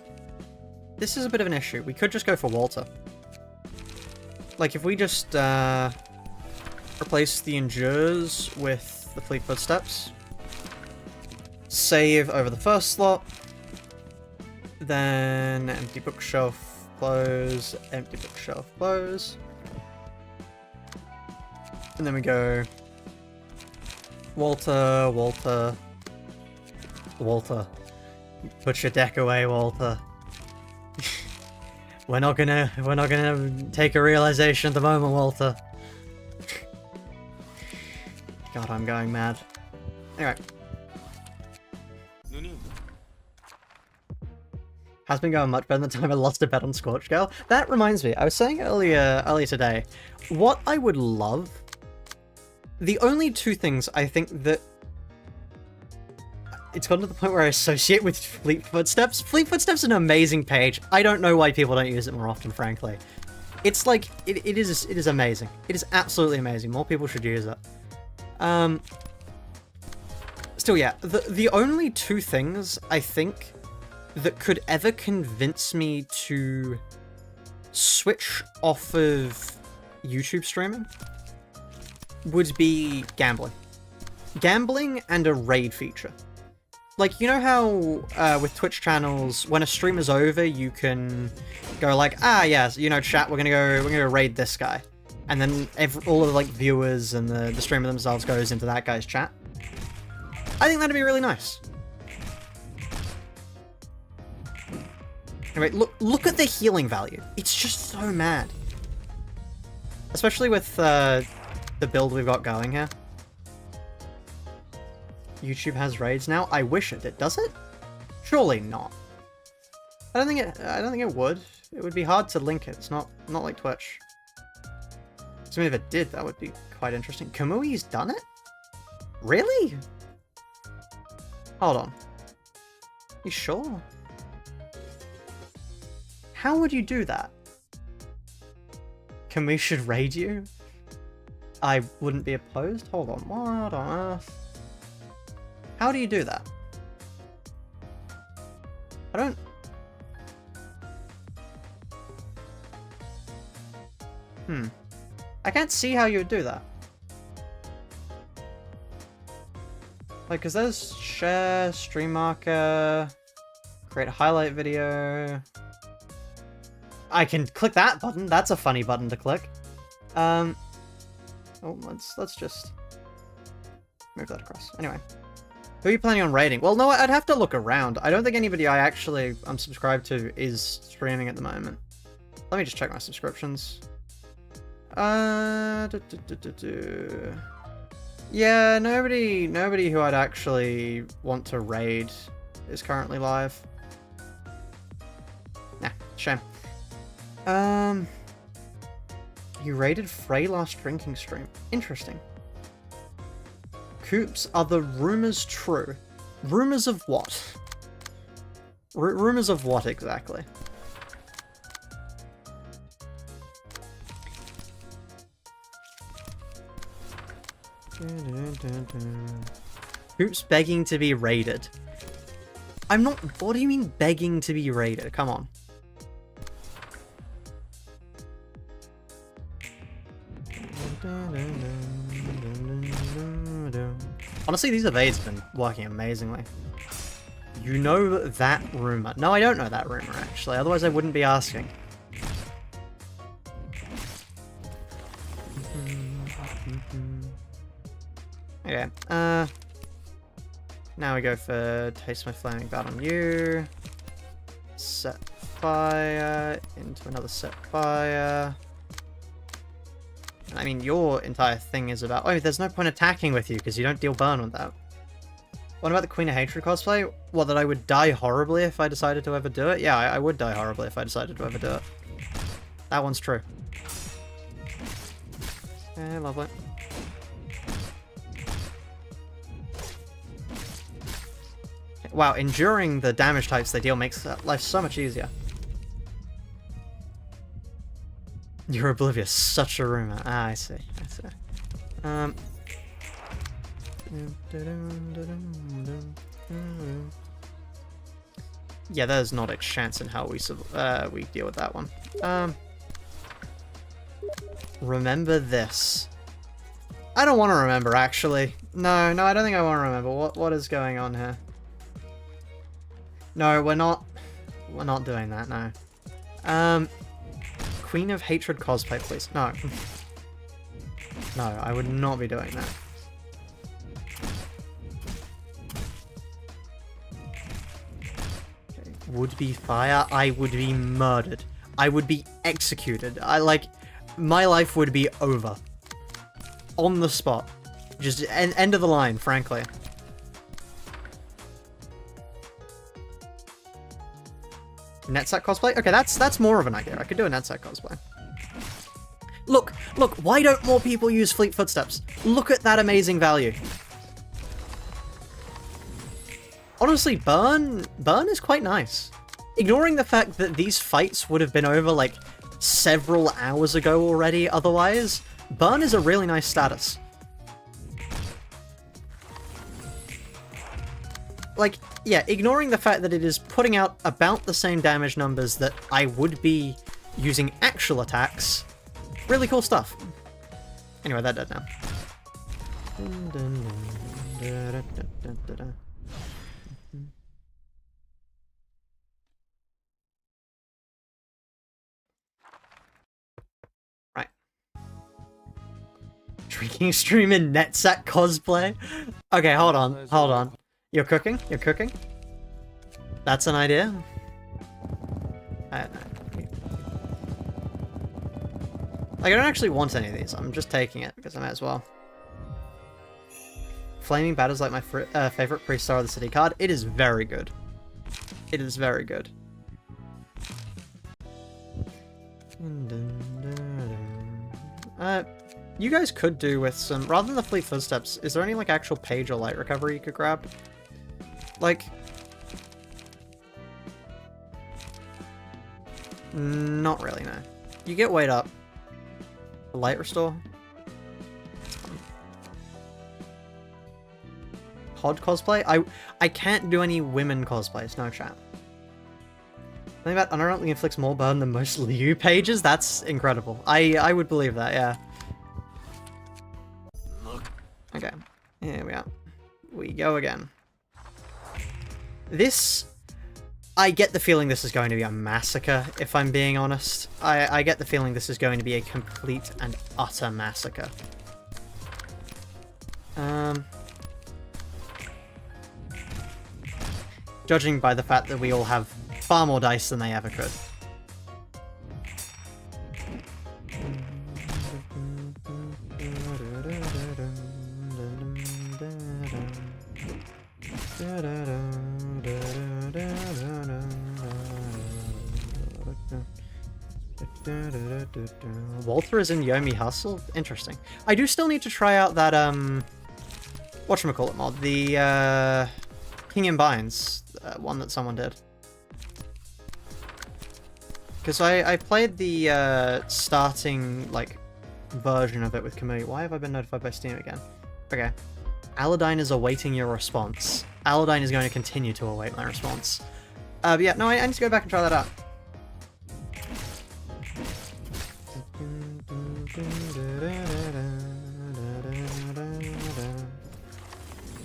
This is a bit of an issue. We could just go for Walter. Like, if we just replace the Endures with the Fleet Footsteps, save over the first slot, then empty bookshelf, close, empty bookshelf, close. And then we go Walter, Walter, Walter. Put your deck away, Walter. We're not gonna take a realization at the moment, Walter. God, I'm going mad. Anyway. Has been going much better than the time I lost a bet on Scorch Girl. That reminds me, I was saying earlier today, what I would love, the only 2 things I think that it's gotten to the point where I associate with Fleet Footsteps. Fleet Footsteps is an amazing page. I don't know why people don't use it more often, frankly. It's like, it is amazing. It is absolutely amazing. More people should use it. Still, yeah, the only 2 things I think that could ever convince me to switch off of YouTube streaming would be gambling. Gambling and a raid feature. Like, you know how with Twitch channels, when a stream is over, you can go like, yes, you know, chat, we're gonna go raid this guy. And then all of the like viewers and the streamer themselves goes into that guy's chat. I think that'd be really nice. Anyway, look at the healing value. It's just so mad. Especially with the build we've got going here. YouTube has raids now. I wish it did. Does it? Surely not. I don't think it would. It would be hard to link it. It's not like Twitch. So if it did, that would be quite interesting. Kamui's done it? Really? Hold on. You sure? How would you do that? Kamui should raid you? I wouldn't be opposed? Hold on. What on earth? How do you do that? I don't... I can't see how you would do that. Like, cause there's share, stream marker, create a highlight video. I can click that button. That's a funny button to click. Oh, let's just move that across. Anyway. Who are you planning on raiding? Well, no, I'd have to look around. I don't think anybody I'm subscribed to is streaming at the moment. Let me just check my subscriptions. Yeah, nobody who I'd actually want to raid is currently live. Nah, shame. You raided Frey last drinking stream. Interesting. Coops, are the rumors true? Rumors of what? Rumors of what exactly? Coops begging to be raided. I'm not... What do you mean begging to be raided? Come on. Honestly, these evades have been working amazingly. You know that rumor. No, I don't know that rumor, actually. Otherwise, I wouldn't be asking. Okay, now we go for Taste My Flaming Bat on you. Set fire into another set fire. I mean, your entire thing is about... Oh, there's no point attacking with you, because you don't deal burn with that. What about the Queen of Hatred cosplay? Well, that I would die horribly if I decided to ever do it? Yeah, I would die horribly if I decided to ever do it. That one's true. Okay, lovely. Wow, enduring the damage types they deal makes life so much easier. You're oblivious, such a rumor. Ah, I see, I see. Yeah, there's not a chance in how we deal with that one. Remember this. I don't want to remember, actually. No, I don't think I want to remember. What is going on here? No, we're not doing that, no. Queen of Hatred cosplay, please. No. No, I would not be doing that. Okay. Would be fire, I would be murdered. I would be executed. My life would be over. On the spot. Just end of the line, frankly. Netsack cosplay? Okay, that's more of an idea. I could do a Netsack cosplay. Look, why don't more people use Fleet Footsteps? Look at that amazing value. Honestly, burn is quite nice. Ignoring the fact that these fights would have been over, like, several hours ago already otherwise, burn is a really nice status. Like, yeah, ignoring the fact that it is putting out about the same damage numbers that I would be using actual attacks, really cool stuff. Anyway, they're dead now. Right. Drinking stream in Netsack cosplay? Okay, hold on. You're cooking? That's an idea. I don't actually want any of these. I'm just taking it because I might as well. Flaming Bat is like my favorite Pre-Star of the City card. It is very good. It is very good. You guys could do with some... Rather than the Fleet Footsteps, is there any, like, actual page or light recovery you could grab? Like... Not really, no. You get weight up. Light restore? Pod cosplay? I can't do any women cosplays, no chat. Something about Unerrantly inflicts more burn than most Liu pages? That's incredible. I would believe that, yeah. Okay, here we are. We go again. This... I get the feeling this is going to be a massacre, if I'm being honest. I get the feeling this is going to be a complete and utter massacre. Judging by the fact that we all have far more dice than they ever could. Walter is in Yomi Hustle? Interesting. I do still need to try out that, whatchamacallit mod? The, King in Binds one that someone did. Because I played the, starting, like, version of it with Camellia. Why have I been notified by Steam again? Okay. Aladdin is awaiting your response. Aladdin is going to continue to await my response. But yeah, no, I need to go back and try that out.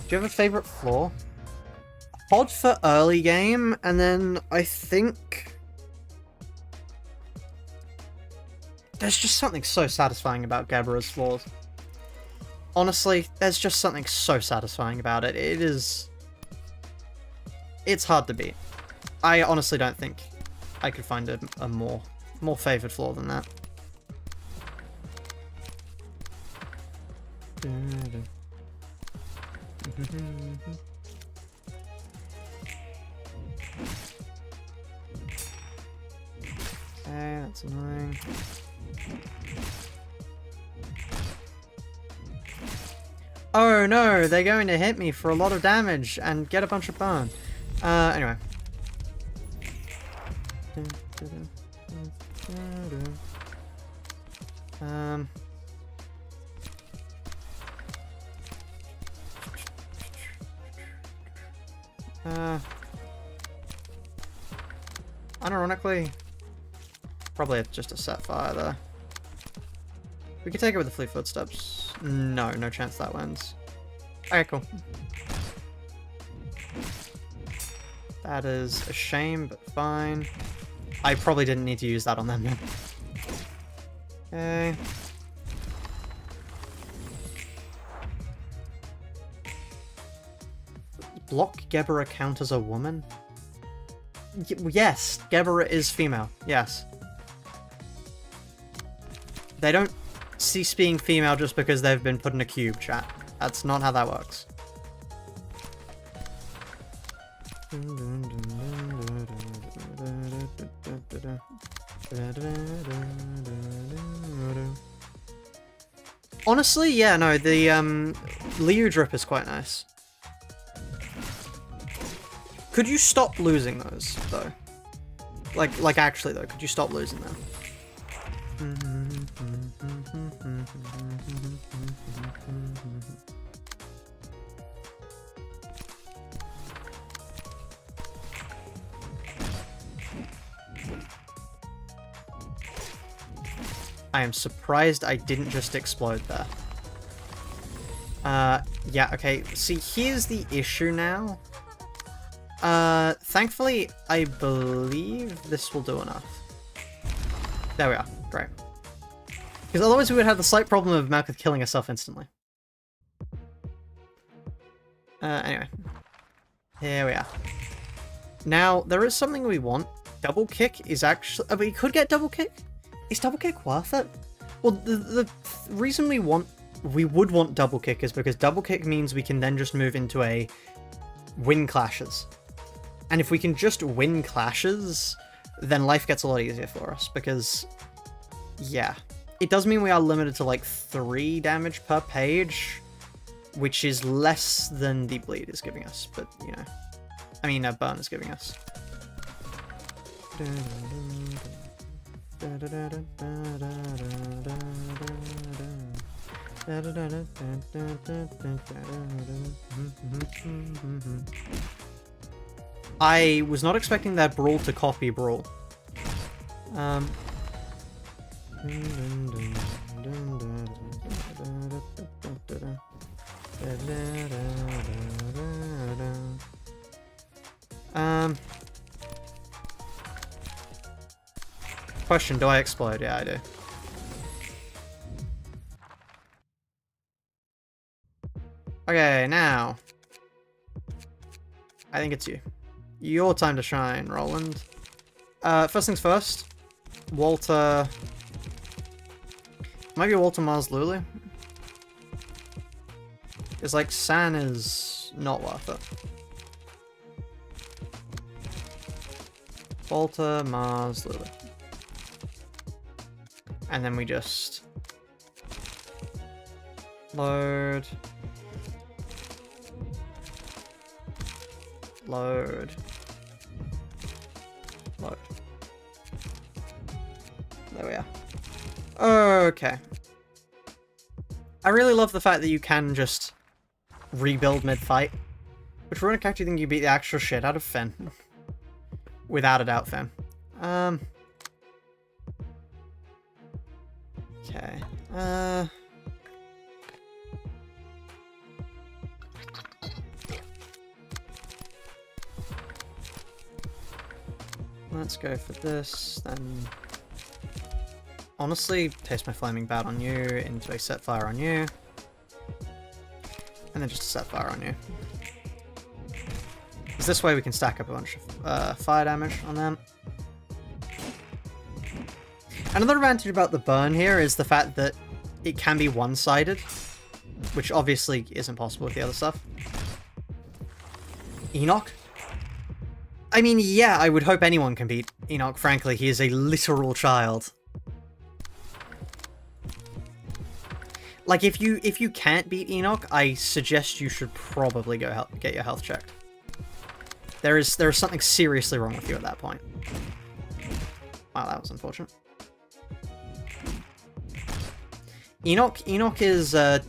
Do you have a favorite floor? Pod for early game, and then I think... There's just something so satisfying about Gabbara's floors. Honestly, there's just something so satisfying about it. It is... It's hard to beat. I honestly don't think I could find a more favoured floor than that. Okay, that's annoying. Oh no, they're going to hit me for a lot of damage and get a bunch of burn. Anyway. Unironically, probably just a set fire there. We could take it with the fleet footsteps. No, no chance that wins. Okay, cool. That is a shame, but fine. I probably didn't need to use that on them then. Okay. Block Gebera count as a woman? Yes, Gebera is female. Yes. They don't cease being female just because they've been put in a cube, chat. That's not how that works. Honestly, yeah, no, the Liu drip is quite nice. Could you stop losing those, though? Like actually, though, could you stop losing them? I am surprised I didn't just explode there. Yeah, okay, see, here's the issue now. Thankfully, I believe this will do enough. There we are, great. Because otherwise we would have the slight problem of Malkuth killing herself instantly. Anyway. Here we are. Now, there is something we want. Double kick is actually... we could get double kick? Is double kick worth it? Well, the reason we would want double kick is because double kick means we can then just move into a win clashes. And if we can just win clashes, then life gets a lot easier for us, because, yeah. It does mean we are limited to, like, 3 damage per page, which is less than the bleed is giving us, but, you know. I mean, burn is giving us. I was not expecting that Brawl to copy Brawl. Question, do I explode? Yeah, I do. Okay, now. I think it's you. Your time to shine, Roland. First things first. Walter... Might be Walter Mars Lulu. It's like, San is not worth it. Walter Mars Lulu. And then we just... load... load... load. There we are. Okay. I really love the fact that you can just rebuild mid-fight. Which Ruina actually think you beat the actual shit out of Finn. Without a doubt, Finn. Okay. Let's go for this, then... Honestly, taste my flaming bat on you, into a set fire on you. And then just a set fire on you. Because this way we can stack up a bunch of fire damage on them. Another advantage about the burn here is the fact that it can be one-sided. which obviously isn't possible with the other stuff. Enoch? I mean, yeah, I would hope anyone can beat Enoch, frankly. He is a literal child. Like, if you can't beat Enoch, I suggest you should probably go get your health checked. There is something seriously wrong with you at that point. Wow, that was unfortunate. Enoch is the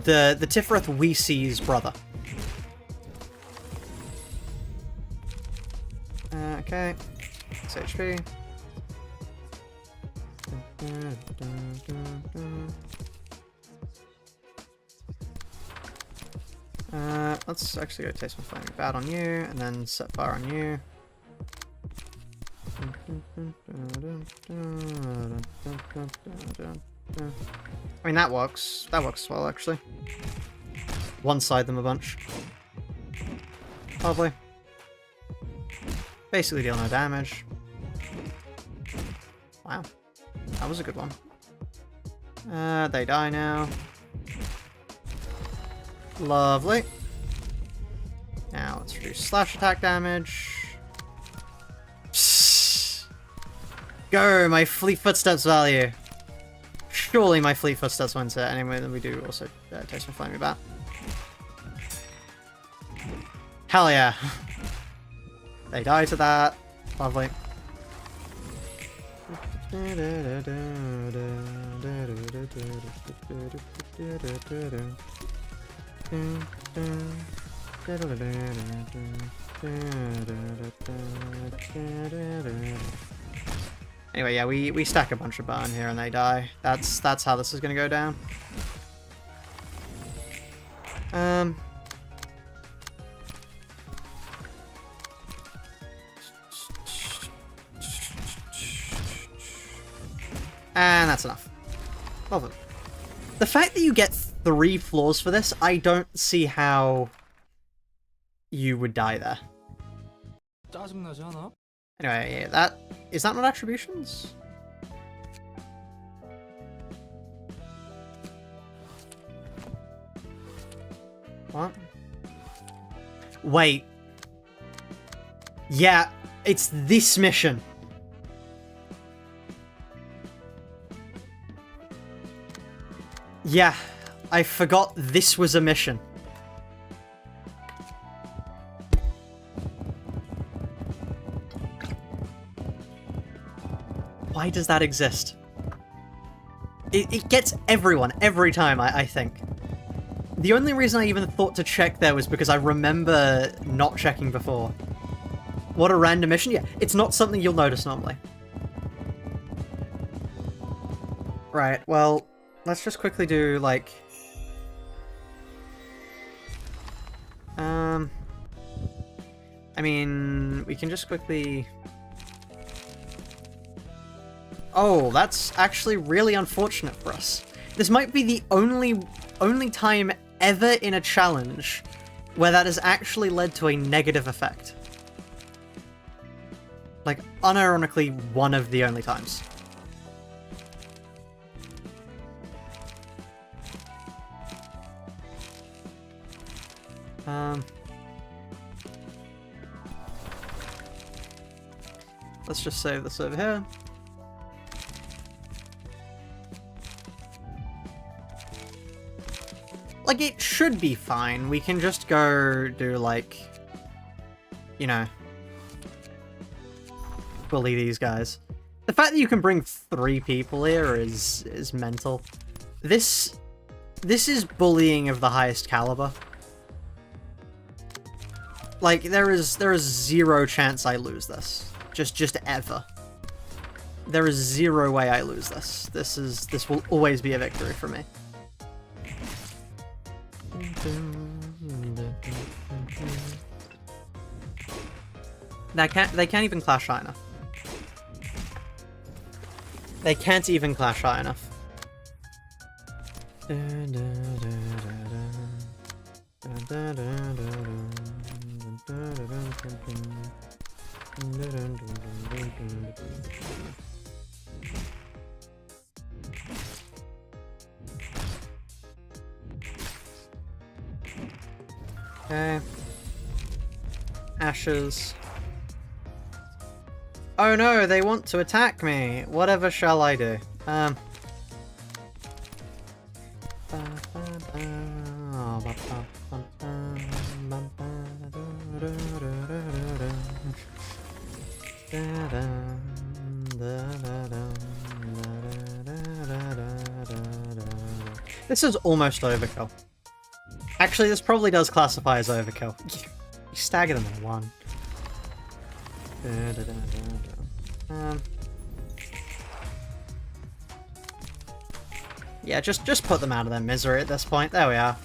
Tiferet we see's brother. Okay, it's HP. Let's actually go taste my flaming bat on you, and then set fire on you. I mean, that works. That works well, actually. One-side them a bunch. Lovely. Basically deal no damage. Wow. That was a good one. They die now. Lovely. Now let's reduce slash attack damage. Psst. Go, my fleet footsteps value. Surely my fleet footsteps wins it. Anyway, then we do also taste my flaming bat. Hell yeah. They die to that. Lovely. Anyway, yeah, we stack a bunch of burn here and they die. That's how this is gonna go down. And that's enough. Lovely. The fact that you get 3 floors for this, I don't see how you would die there. Anyway, yeah, is that not attributions? What? Wait. Yeah, it's this mission. Yeah, I forgot this was a mission. Why does that exist? It gets everyone, every time, I think. The only reason I even thought to check there was because I remember not checking before. What a random mission. Yeah, it's not something you'll notice normally. Right, well, let's just quickly do, like... I mean, we can just quickly... Oh, that's actually really unfortunate for us. This might be the only time ever in a challenge where that has actually led to a negative effect. Like, unironically, one of the only times. Let's just save this over here. Like, it should be fine. We can just go do, like, you know, bully these guys. The fact that you can bring 3 people here is mental. This is bullying of the highest caliber. Like, there is 0 chance I lose this. Just ever. There is 0 way I lose this. This will always be a victory for me. They can't even clash high enough. They can't even clash high enough. Okay. Ashes. Oh no, they want to attack me! Whatever shall I do? This is almost overkill. Actually, this probably does classify as overkill. You stagger them in one. Yeah, just put them out of their misery at this point. There we are.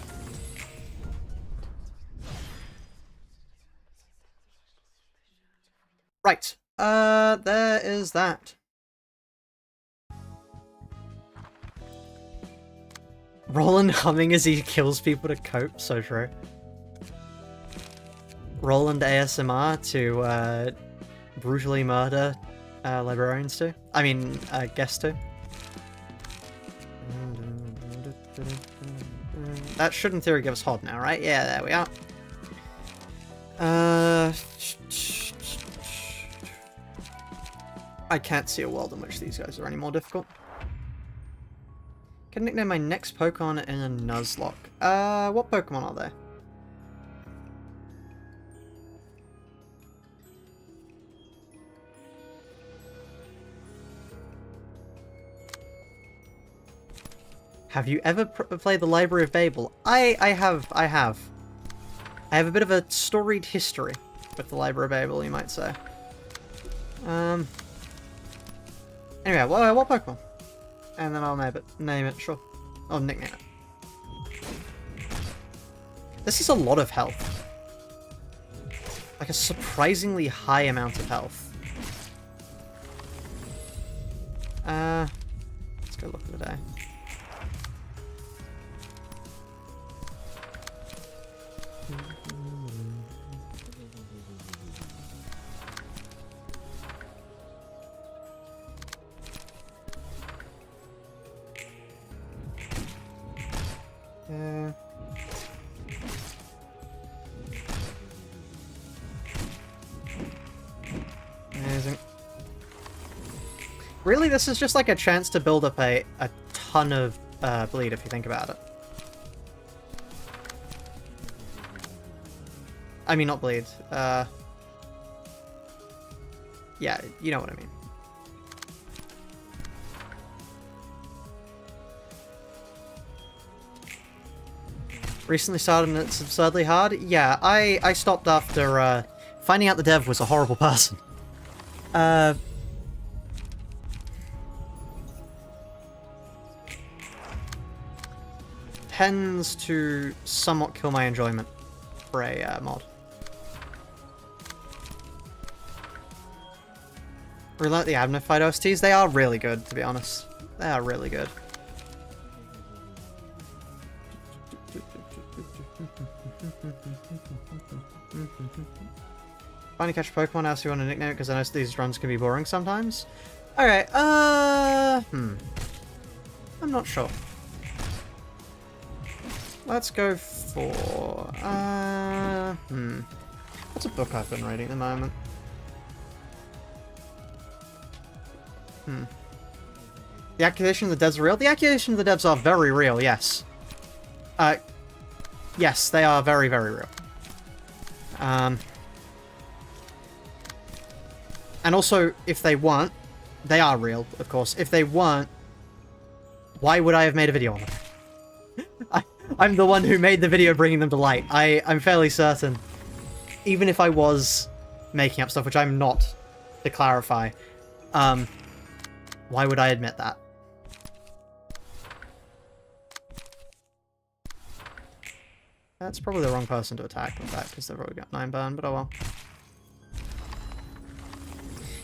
Right. There is that. Roland humming as he kills people to cope, so true. Roland ASMR to brutally murder librarians too. I mean, guests too. That should in theory give us HOD now, right? Yeah, there we are. I can't see a world in which these guys are any more difficult. Can nickname my next Pokemon in a Nuzlocke. What Pokemon are they? Have you ever played the Library of Babel? I have. I have a bit of a storied history with the Library of Babel, you might say. Anyway, what Pokemon? And then I'll name it, sure. I'll nickname it. This is a lot of health. Like a surprisingly high amount of health. Let's go look at the day. Amazing. Really, this is just like a chance to build up a ton of bleed if you think about it. I mean, not bleed. Yeah, you know what I mean. Recently started and it's absurdly hard? Yeah, I stopped after finding out the dev was a horrible person. Tends to somewhat kill my enjoyment for a mod. Really like the Abnified OSTs. They are really good, to be honest. They are really good. Finally catch a Pokemon, ask you want a nickname because I know these runs can be boring sometimes. Alright, I'm not sure. Let's go for, what's a book I've been reading at the moment? The accusation of the devs are real? The accusation of the devs are very real, yes. Yes, they are very, very real. And also, if they weren't, they are real, of course. If they weren't, why would I have made a video on them? I'm the one who made the video bringing them to light. I'm fairly certain. Even if I was making up stuff, which I'm not, to clarify, why would I admit that? That's probably the wrong person to attack with that, because they've already got 9 burn, but oh well.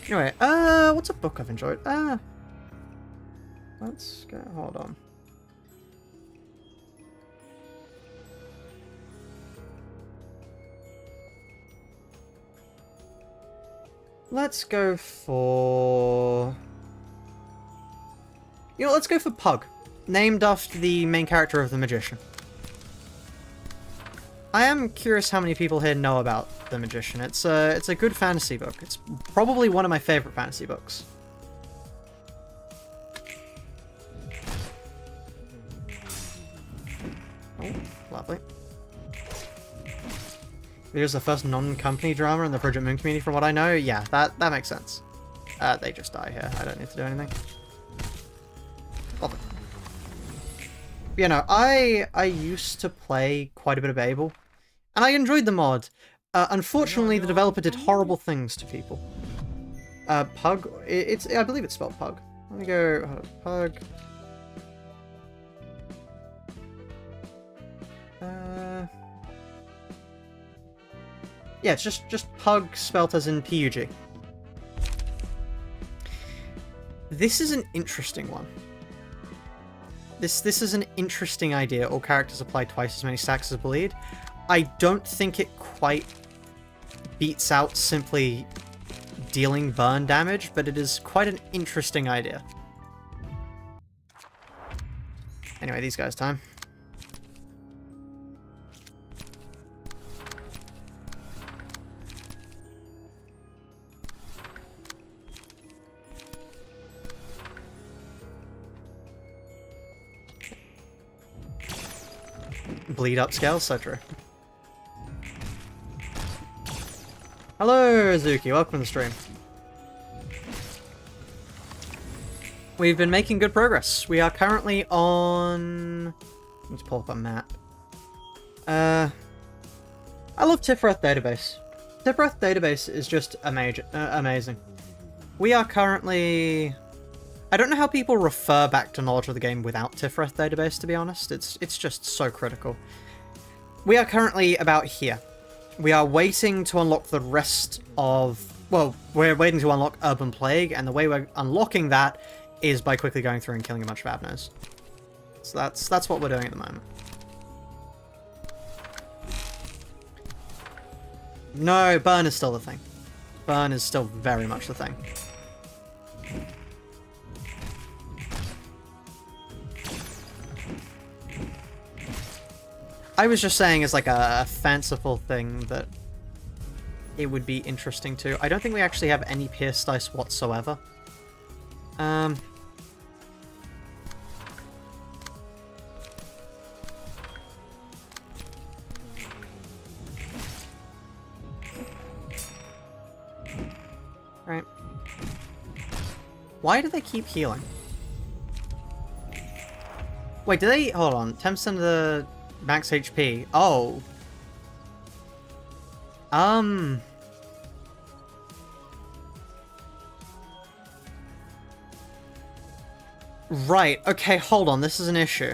Anyway, what's a book I've enjoyed? Let's go, hold on. Let's go for... You know, let's go for Pug. Named after the main character of The Magician. I am curious how many people here know about The Magician. It's a good fantasy book. It's probably one of my favorite fantasy books. Oh, lovely. Here's the first non-company drama in the Project Moon community from what I know. Yeah, that makes sense. They just die here. I don't need to do anything. Lovely. You know, I used to play quite a bit of Babel, and I enjoyed the mod. Unfortunately, the developer did horrible things to people. Pug, I believe it's spelled Pug. Let me go, Pug. Yeah, it's just Pug spelt as in P-U-G. This is an interesting one. This is an interesting idea. All characters apply twice as many stacks as bleed. I don't think it quite beats out simply dealing burn damage, but it is quite an interesting idea. Anyway, these guys' time. Bleed upscale, so true. Hello, Azuki. Welcome to the stream. We've been making good progress. We are currently on... Let's pull up a map. I love Tiferet Database. Tiferet Database is just amazing. We are currently... I don't know how people refer back to knowledge of the game without Tiferet Database, to be honest. It's just so critical. We are currently about here. We are waiting to unlock the rest of... Well, we're waiting to unlock Urban Plague, and the way we're unlocking that is by quickly going through and killing a bunch of Abnos. So that's what we're doing at the moment. No, burn is still the thing. Burn is still very much the thing. I was just saying as like a fanciful thing that it would be interesting to. I don't think we actually have any pierce dice whatsoever. Right. Why do they keep healing? Wait, do they... Hold on. 10% of the max HP. Oh. Right. Okay, hold on. This is an issue.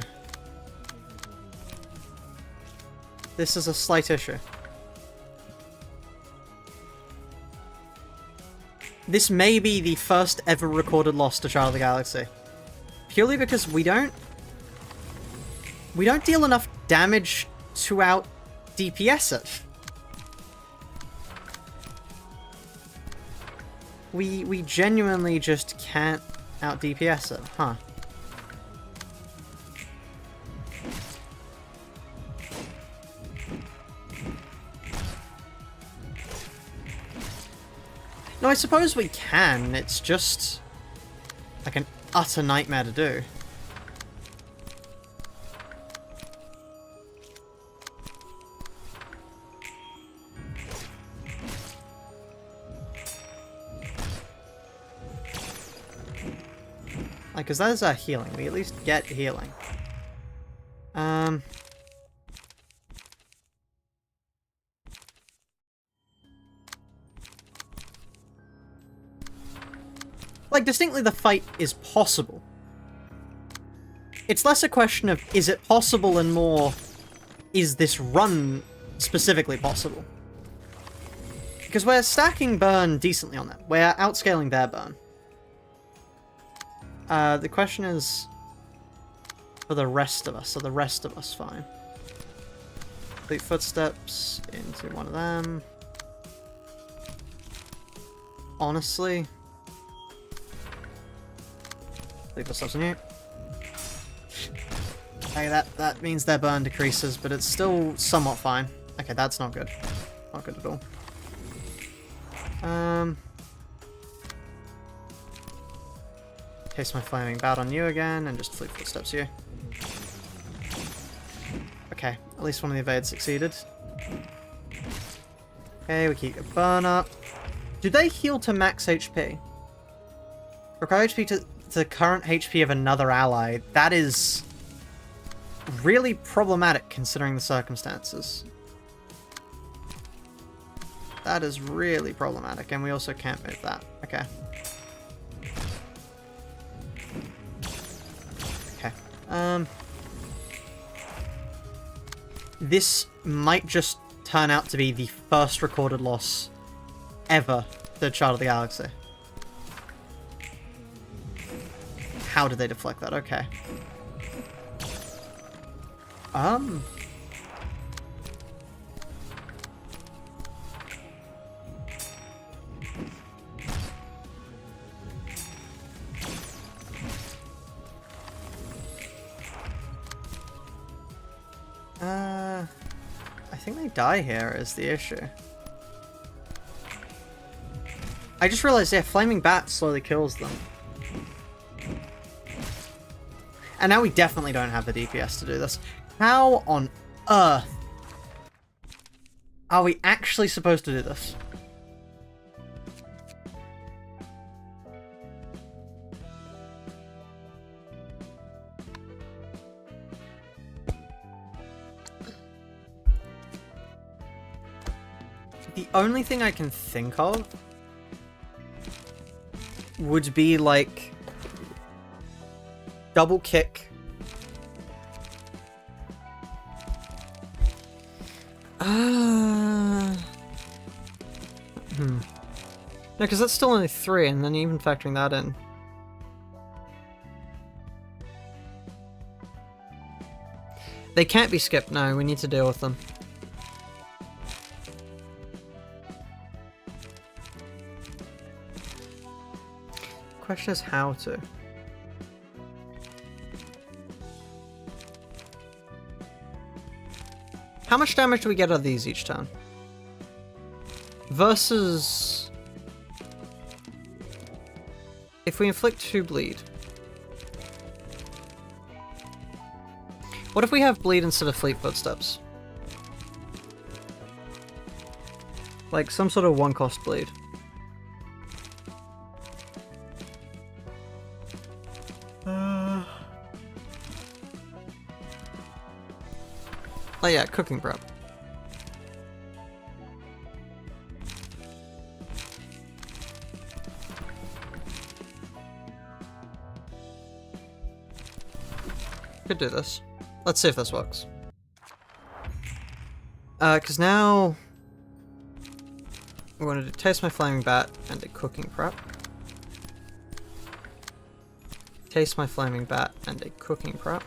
This is a slight issue. This may be the first ever recorded loss to Child of the Galaxy. Purely because we don't deal enough damage to out DPS it. We genuinely just can't out DPS it, huh? No, I suppose we can. It's just like an utter nightmare to do. Like, because that is our healing. We at least get healing. Like, distinctly the fight is possible. It's less a question of, is it possible, and more, is this run specifically possible? Because we're stacking burn decently on them. We're outscaling their burn. The question is, for the rest of us, are the rest of us fine? Complete footsteps into one of them. Honestly, complete footsteps on you. Okay, that means their burn decreases, but it's still somewhat fine. Okay, that's not good. Not good at all. Case my flaming bat on you again, and just fleet footsteps you. Okay, at least one of the evades succeeded. Okay, we keep a burn up. Do they heal to max HP? Require HP to the current HP of another ally. That is really problematic considering the circumstances. That is really problematic, and we also can't move that. Okay. Okay. This might just turn out to be the first recorded loss ever to Child of the Galaxy. How did they deflect that? Okay. I think they die here is the issue. I just realized, yeah, Flaming Bat slowly kills them. And now we definitely don't have the DPS to do this. How on earth are we actually supposed to do this? The only thing I can think of would be like double kick. No, because that's still only 3, and then even factoring that in. They can't be skipped, no, we need to deal with them. Question is how to. How much damage do we get out of these each turn? Versus... if we inflict 2 bleed. What if we have bleed instead of fleet footsteps? Like some sort of 1-cost bleed. Oh yeah, cooking prep. Could do this. Let's see if this works. Because now we're going to taste my flaming bat and a cooking prep. Taste my flaming bat and a cooking prep.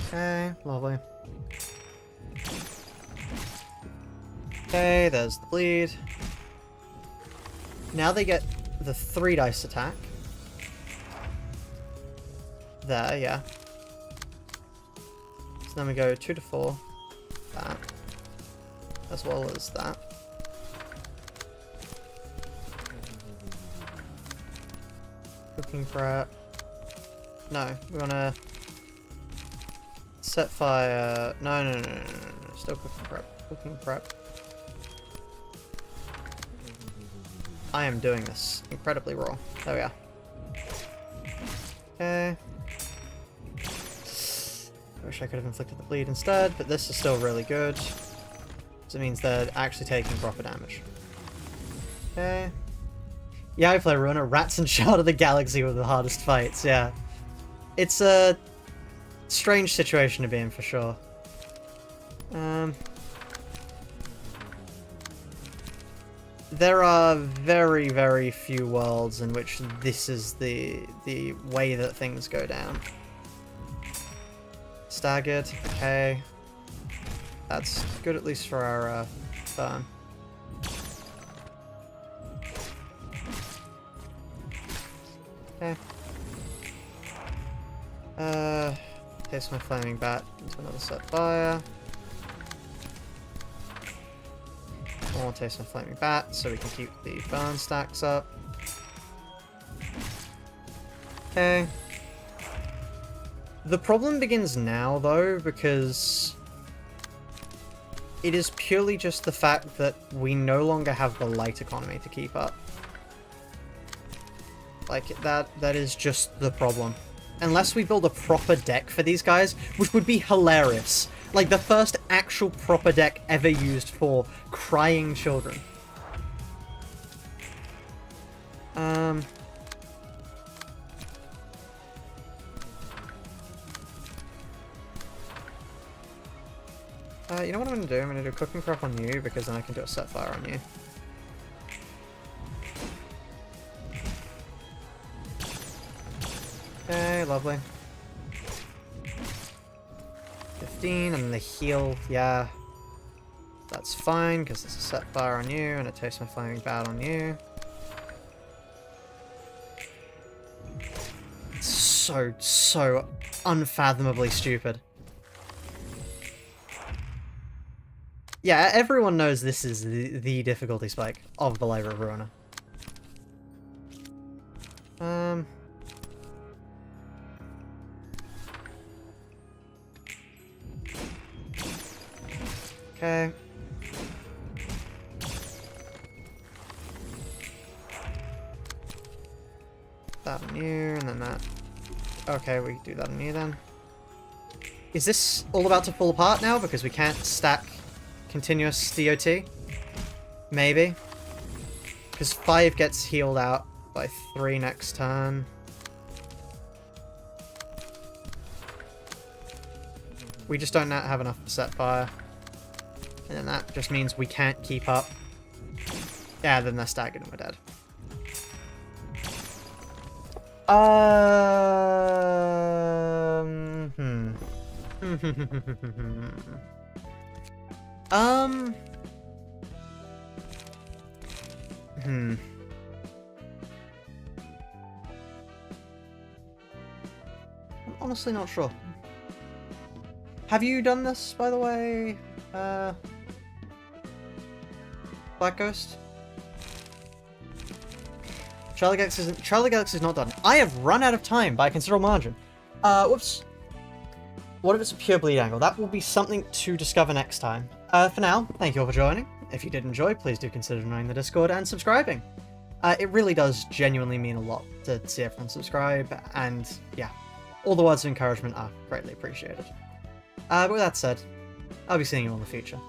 Okay, lovely. Okay, there's the bleed. Now they get the 3 dice attack. There, yeah. So then we go 2 to 4. That. As well as that. Cooking prep. No, we wanna set fire. No. Still cooking prep. Cooking prep. I am doing this incredibly wrong. There we are. Okay. I wish I could have inflicted the bleed instead, but this is still really good. So it means they're actually taking proper damage. Okay. Yeah, I play Ruina. Rats and Child of the Galaxy were the hardest fights, yeah. It's a strange situation to be in, for sure. There are very, very few worlds in which this is the way that things go down. Staggered, okay. That's good at least for our burn. Okay. Paste my flaming bat into another set fire. More taste my flaming bat so we can keep the burn stacks up. Okay. The problem begins now, though, because it is purely just the fact that we no longer have the light economy to keep up. Like, that is just the problem. Unless we build a proper deck for these guys, which would be hilarious. Like, the first actual proper deck ever used for crying children. You know what I'm going to do? I'm going to do cooking prep on you, because then I can do a set fire on you. Okay, lovely. 15, and the heal, yeah. That's fine, because it's a set fire on you, and it tastes my flaming bat on you. It's so unfathomably stupid. Yeah, everyone knows this is the difficulty spike of the Library of Ruina. Okay. That on you, and then that. Okay, we do that on you then. Is this all about to fall apart now because we can't stack continuous DOT? Maybe. Because 5 gets healed out by 3 next turn. We just don't have enough to set fire. And then that just means we can't keep up. Yeah, then they're staggered and we're dead. I'm honestly not sure. Have you done this, by the way, Black Ghost? Charlie Galaxy is not done. I have run out of time by a considerable margin. Whoops. What if it's a pure bleed angle? That will be something to discover next time. For now, thank you all for joining. If you did enjoy, please do consider joining the Discord and subscribing. It really does genuinely mean a lot to see everyone subscribe, and yeah, all the words of encouragement are greatly appreciated. But with that said, I'll be seeing you all in the future.